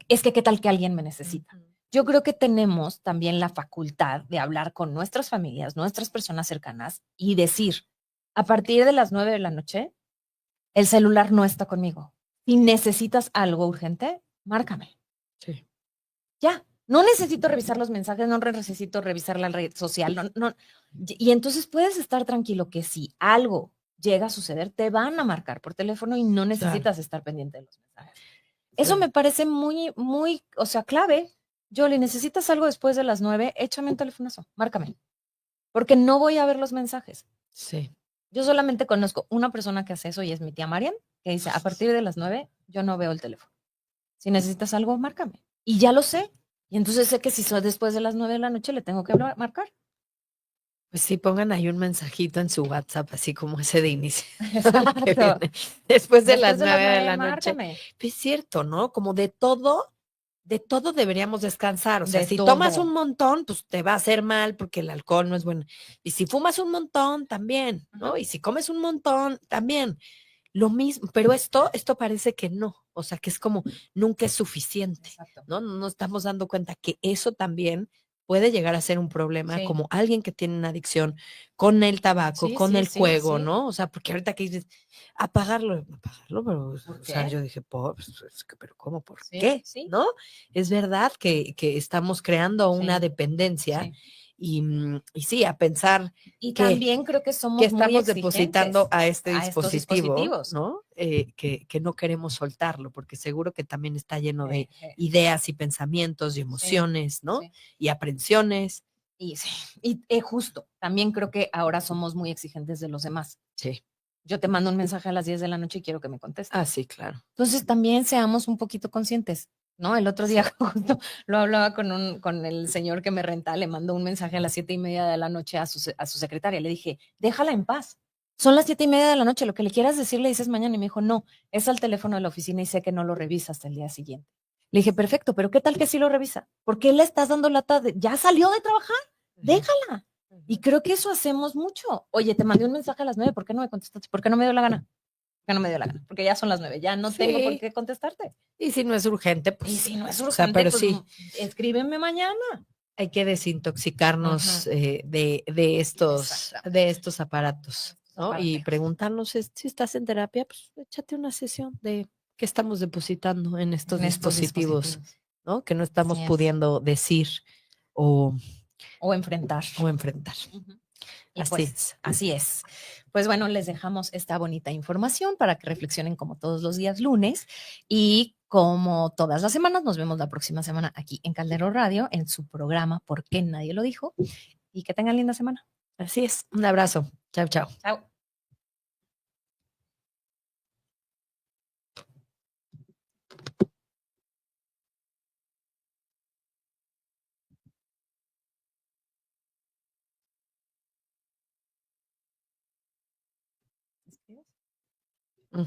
es que qué tal que alguien me necesita. Ujú. Yo creo que tenemos también la facultad de hablar con nuestras familias, nuestras personas cercanas y decir, a partir de las 9 de la noche, el celular no está conmigo. Si necesitas algo urgente, márcame. Sí. Ya, no necesito revisar los mensajes, no necesito revisar la red social, no. Y entonces puedes estar tranquilo que si algo llega a suceder, te van a marcar por teléfono y no Claro, necesitas estar pendiente de los mensajes. Eso claro. me parece muy, o sea, clave. Yoli, necesitas algo después de las 9, échame un teléfonazo, márcame, porque no voy a ver los mensajes. Sí. Yo solamente conozco una persona que hace eso y es mi tía Marian, que dice, a partir de las 9 yo no veo el teléfono. Si necesitas algo, márcame. Y ya lo sé. Y entonces sé que si soy después de las 9 de la noche, le tengo que marcar. Pues sí, pongan ahí un mensajito en su WhatsApp, así como ese de inicio, que Exacto. viene después de las Después de las 9 de 9, la noche. márcame. Es cierto, ¿no? Como de todo deberíamos descansar. O sea, De si tomas un todo. montón, pues te va a hacer mal porque el alcohol no es bueno. Y si fumas un montón, también, Ujú. ¿no? Y si comes un montón, también. Lo mismo, pero esto parece que no, o sea, que es como nunca es suficiente, Exacto. ¿no? No nos estamos dando cuenta que eso también puede llegar a ser un problema, Sí. como alguien que tiene una adicción con el tabaco, Sí, con sí, el sí, juego, sí. ¿no? O sea, porque ahorita que dices, apagarlo, pero, ¿Por o sea, qué? yo dije, pues, es que, pero ¿cómo? ¿Por Sí, qué? sí, ¿No? Es verdad que estamos creando una sí, dependencia sí. y sí, a pensar Y que también creo que que somos muy estamos depositando exigentes a este a estos dispositivo, dispositivos. ¿no? Que no queremos soltarlo, porque seguro que también está lleno de Eh, ideas y pensamientos y sí, emociones, ¿no? sí. Y aprensiones. Y sí, y justo, también creo que ahora somos muy exigentes de los demás. Sí. Yo te mando un mensaje a las 10 de la noche y quiero que me Ah, contestes. sí, claro. Entonces también seamos un poquito conscientes, ¿no? El otro día Sí. justo lo hablaba con el señor que me renta, le mandó un mensaje a las 7:30 de la noche a su secretaria. Le dije, déjala en paz. Son las 7:30 de la noche, lo que le quieras decir le dices mañana. Y me dijo, no, es al teléfono de la oficina y sé que no lo revisa hasta el día siguiente. Le dije, perfecto, pero ¿qué tal que sí lo revisa? ¿Por qué le estás dando lata de, ya salió de trabajar? Ujú, Déjala. Y ujú. creo que eso hacemos mucho. Oye, te mandé un mensaje a las 9, ¿por qué no me contestaste? ¿Por qué no me dio la gana? Que no me dio la gana, porque ya son las 9, ya no tengo por Sí. qué contestarte. Y si no es urgente, Y pues, si no es o sea, urgente, pero pues sí, escríbeme mañana. hay que desintoxicarnos Ujú. de Exactamente. estos aparatos, Estos ¿no? Y aparatejos. preguntarnos si estás en terapia, pues échate una sesión de qué estamos depositando en estos En estos dispositivos, dispositivos. ¿no? Que no Así estamos es. pudiendo decir o, O enfrentar. o enfrentar. Ujú. Y Así pues es. así es. Pues bueno, les dejamos esta bonita información para que reflexionen como todos los días lunes y como todas las semanas, nos vemos la próxima semana aquí en Caldero Radio en su programa ¿Por qué nadie lo dijo? Y que tengan linda semana. Así es. Un abrazo. Chao, chao. Chao. Mm.